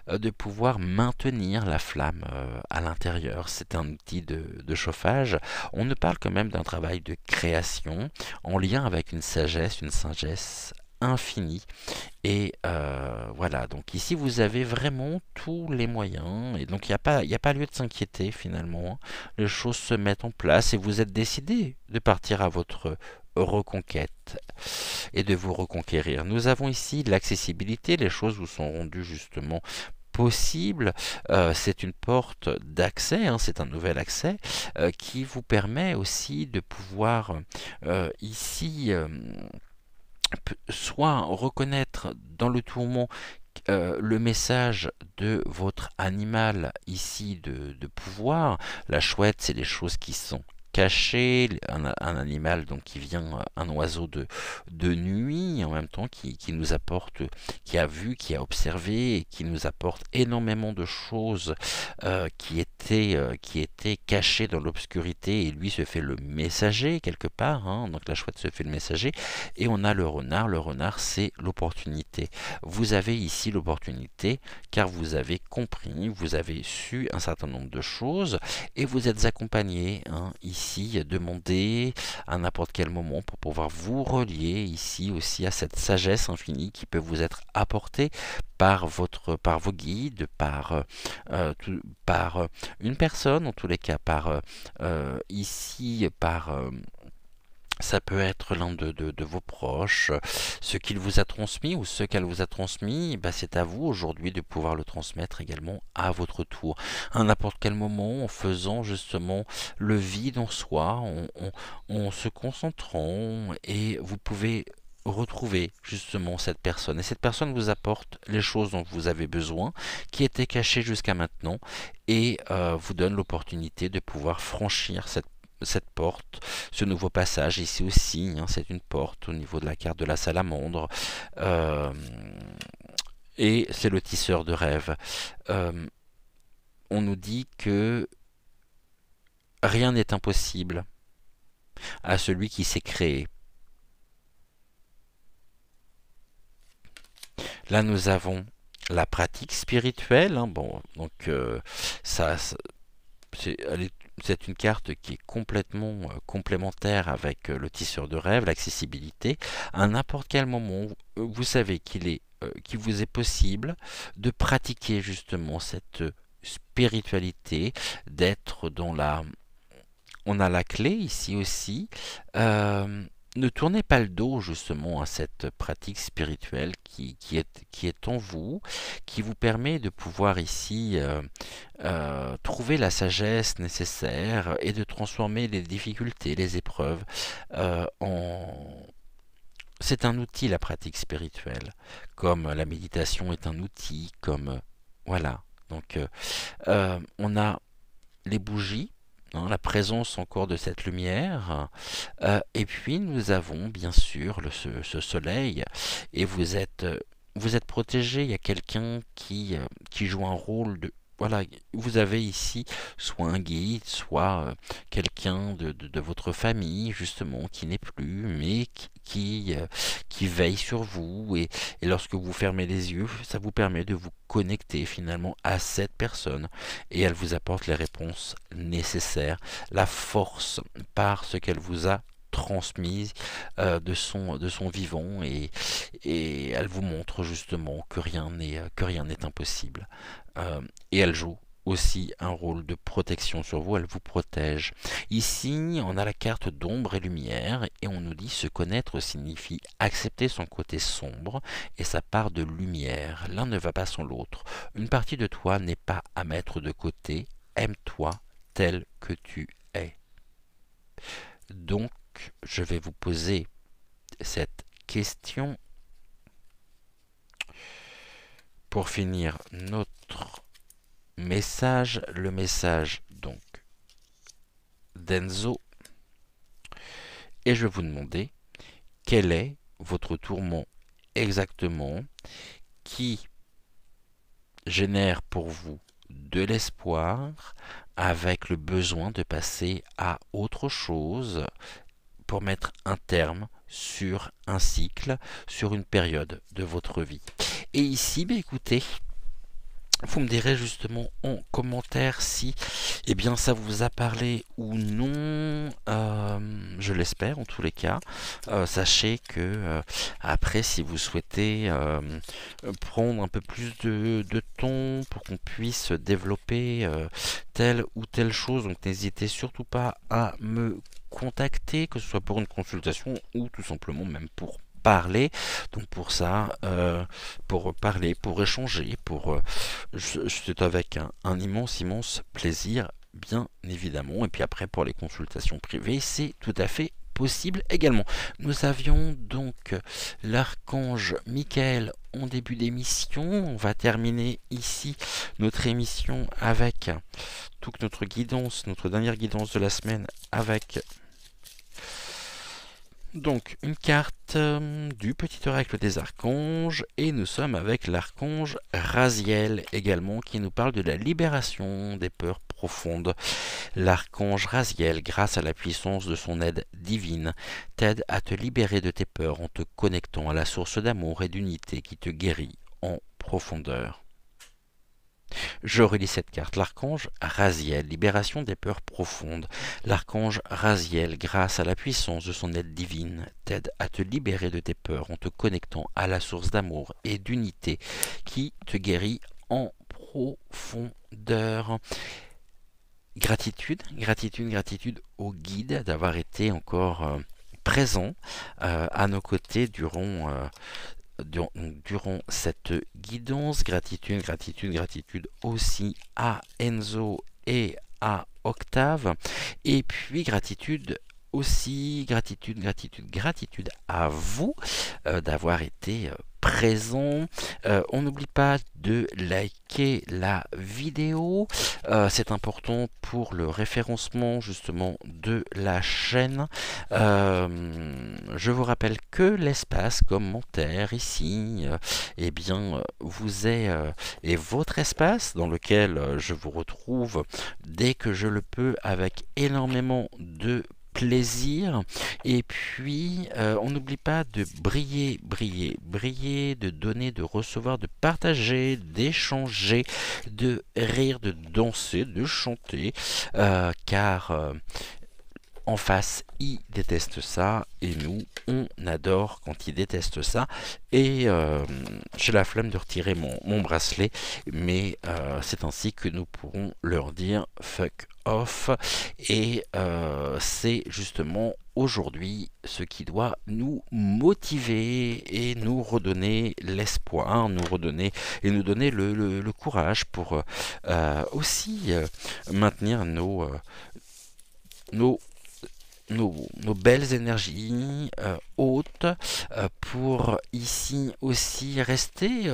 de pouvoir maintenir la flamme à l'intérieur. C'est un outil de chauffage. On ne parle quand même d'un travail de création en lien avec une sagesse infinie. Et voilà, donc ici vous avez vraiment tous les moyens, et donc il y a pas lieu de s'inquiéter finalement, hein. Les choses se mettent en place et vous êtes décidé de partir à votre reconquête et de vous reconquérir. Nous avons ici l'accessibilité, les choses vous sont rendues justement possibles. C'est une porte d'accès, hein, c'est un nouvel accès qui vous permet aussi de pouvoir ici soit reconnaître dans le tourment le message de votre animal ici de pouvoir. La chouette, c'est les choses qui sont cachées, un animal donc qui vient, un oiseau de nuit, en même temps qui nous apporte, qui a vu, qui a observé, et qui nous apporte énormément de choses qui étaient cachées dans l'obscurité, et lui se fait le messager quelque part, hein. Donc la chouette se fait le messager, et on a le renard. Le renard, c'est l'opportunité. Vous avez ici l'opportunité car vous avez compris, vous avez su un certain nombre de choses et vous êtes accompagné, hein, ici, demandé à n'importe quel moment pour pouvoir vous relier ici aussi à cette sagesse infinie qui peut vous être apportée par vos guides, par une personne, en tous les cas, ici, ça peut être l'un de vos proches, ce qu'il vous a transmis ou ce qu'elle vous a transmis, bah c'est à vous aujourd'hui de pouvoir le transmettre également à votre tour. À n'importe quel moment, en faisant justement le vide en soi, en se concentrant, et vous pouvez retrouver justement cette personne. Et cette personne vous apporte les choses dont vous avez besoin, qui étaient cachées jusqu'à maintenant, et vous donne l'opportunité de pouvoir franchir cette porte, ce nouveau passage ici aussi, hein, c'est une porte au niveau de la carte de la salamandre, euh, et c'est le tisseur de rêves. Euh, on nous dit que rien n'est impossible à celui qui s'est créé. Là nous avons la pratique spirituelle, hein, bon, donc c'est une carte qui est complètement complémentaire avec le tisseur de rêve, l'accessibilité. À n'importe quel moment, vous savez qu'il vous est possible de pratiquer justement cette spiritualité, d'être dans la... On a la clé ici aussi. Euh, Ne tournez pas le dos justement à cette pratique spirituelle qui est en vous, qui vous permet de pouvoir ici trouver la sagesse nécessaire et de transformer les difficultés, les épreuves en... C'est un outil, la pratique spirituelle, comme la méditation est un outil, comme... voilà. Donc on a les bougies, hein, la présence encore de cette lumière, et puis nous avons bien sûr ce soleil, et vous êtes protégé. Il y a quelqu'un qui joue un rôle de... Voilà, vous avez ici soit un guide, soit quelqu'un de votre famille, justement, qui n'est plus, mais qui veille sur vous. Et lorsque vous fermez les yeux, ça vous permet de vous connecter finalement à cette personne. Et elle vous apporte les réponses nécessaires, la force par ce qu'elle vous a transmise de son vivant, et elle vous montre justement que rien n'est impossible. Et elle joue aussi un rôle de protection sur vous, elle vous protège. Ici, on a la carte d'ombre et lumière, et on nous dit se connaître signifie accepter son côté sombre et sa part de lumière. L'un ne va pas sans l'autre. Une partie de toi n'est pas à mettre de côté. Aime-toi tel que tu es. Donc, je vais vous poser cette question pour finir notre message, le message donc d'Enzo, et je vais vous demander quel est votre tourment exactement qui génère pour vous de l'espoir avec le besoin de passer à autre chose pour mettre un terme sur un cycle, sur une période de votre vie. Et ici, écoutez, vous me direz justement en commentaire si ça vous a parlé ou non. Je l'espère en tous les cas. Sachez que après, si vous souhaitez prendre un peu plus de temps pour qu'on puisse développer telle ou telle chose, donc n'hésitez surtout pas à me contacter, que ce soit pour une consultation ou tout simplement même pour parler. Donc pour ça, pour parler, pour échanger, c'est avec un immense plaisir, bien évidemment. Et puis après, pour les consultations privées, c'est tout à fait possible également. Nous avions donc l'archange Michael en début d'émission. On va terminer ici notre émission avec toute notre guidance, notre dernière guidance de la semaine, avec donc une carte du petit oracle des archanges, et nous sommes avec l'archange Raziel également, qui nous parle de la libération des peurs profondes. L'archange Raziel, grâce à la puissance de son aide divine, t'aide à te libérer de tes peurs en te connectant à la source d'amour et d'unité qui te guérit en profondeur. Je relis cette carte. L'archange Raziel, libération des peurs profondes. L'archange Raziel, grâce à la puissance de son aide divine, t'aide à te libérer de tes peurs en te connectant à la source d'amour et d'unité qui te guérit en profondeur. Gratitude au guide d'avoir été encore présent à nos côtés durant cette guidance. Gratitude aussi à Enzo et à Octave, et puis gratitude à vous d'avoir été présent. On n'oublie pas de liker la vidéo, c'est important pour le référencement justement de la chaîne. Je vous rappelle que l'espace commentaire ici vous est votre espace dans lequel je vous retrouve dès que je le peux avec énormément de plaisir. Et puis on n'oublie pas de briller, de donner, de recevoir, de partager, d'échanger, de rire, de danser, de chanter, car en face, ils détestent ça, et nous, on adore quand ils détestent ça. Et j'ai la flemme de retirer mon bracelet, mais c'est ainsi que nous pourrons leur dire fuck off. Et c'est justement aujourd'hui ce qui doit nous motiver et nous redonner l'espoir, nous donner le courage pour aussi maintenir nos belles énergies hautes, pour ici aussi rester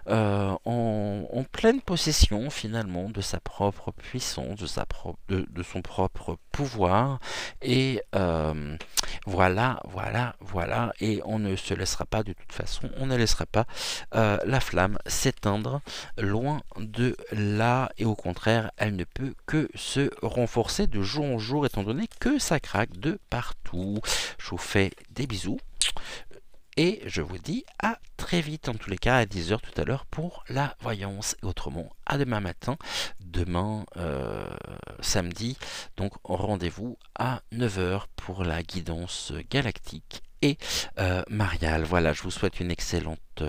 en pleine possession finalement de sa propre puissance, de son propre pouvoir. Et voilà, et on ne se laissera pas, de toute façon, on ne laissera pas la flamme s'éteindre, loin de là, et au contraire, elle ne peut que se renforcer de jour en jour, étant donné que ça craque de partout. Je vous fais des bisous, et je vous dis à très vite, en tous les cas à 10 h tout à l'heure pour la voyance, et autrement à demain matin, samedi, donc rendez-vous à 9 h pour la guidance galactique et mariale. Voilà, je vous souhaite une excellente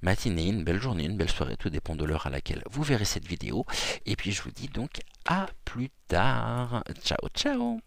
matinée, une belle journée, une belle soirée, tout dépend de l'heure à laquelle vous verrez cette vidéo, et puis je vous dis donc à plus tard. Ciao.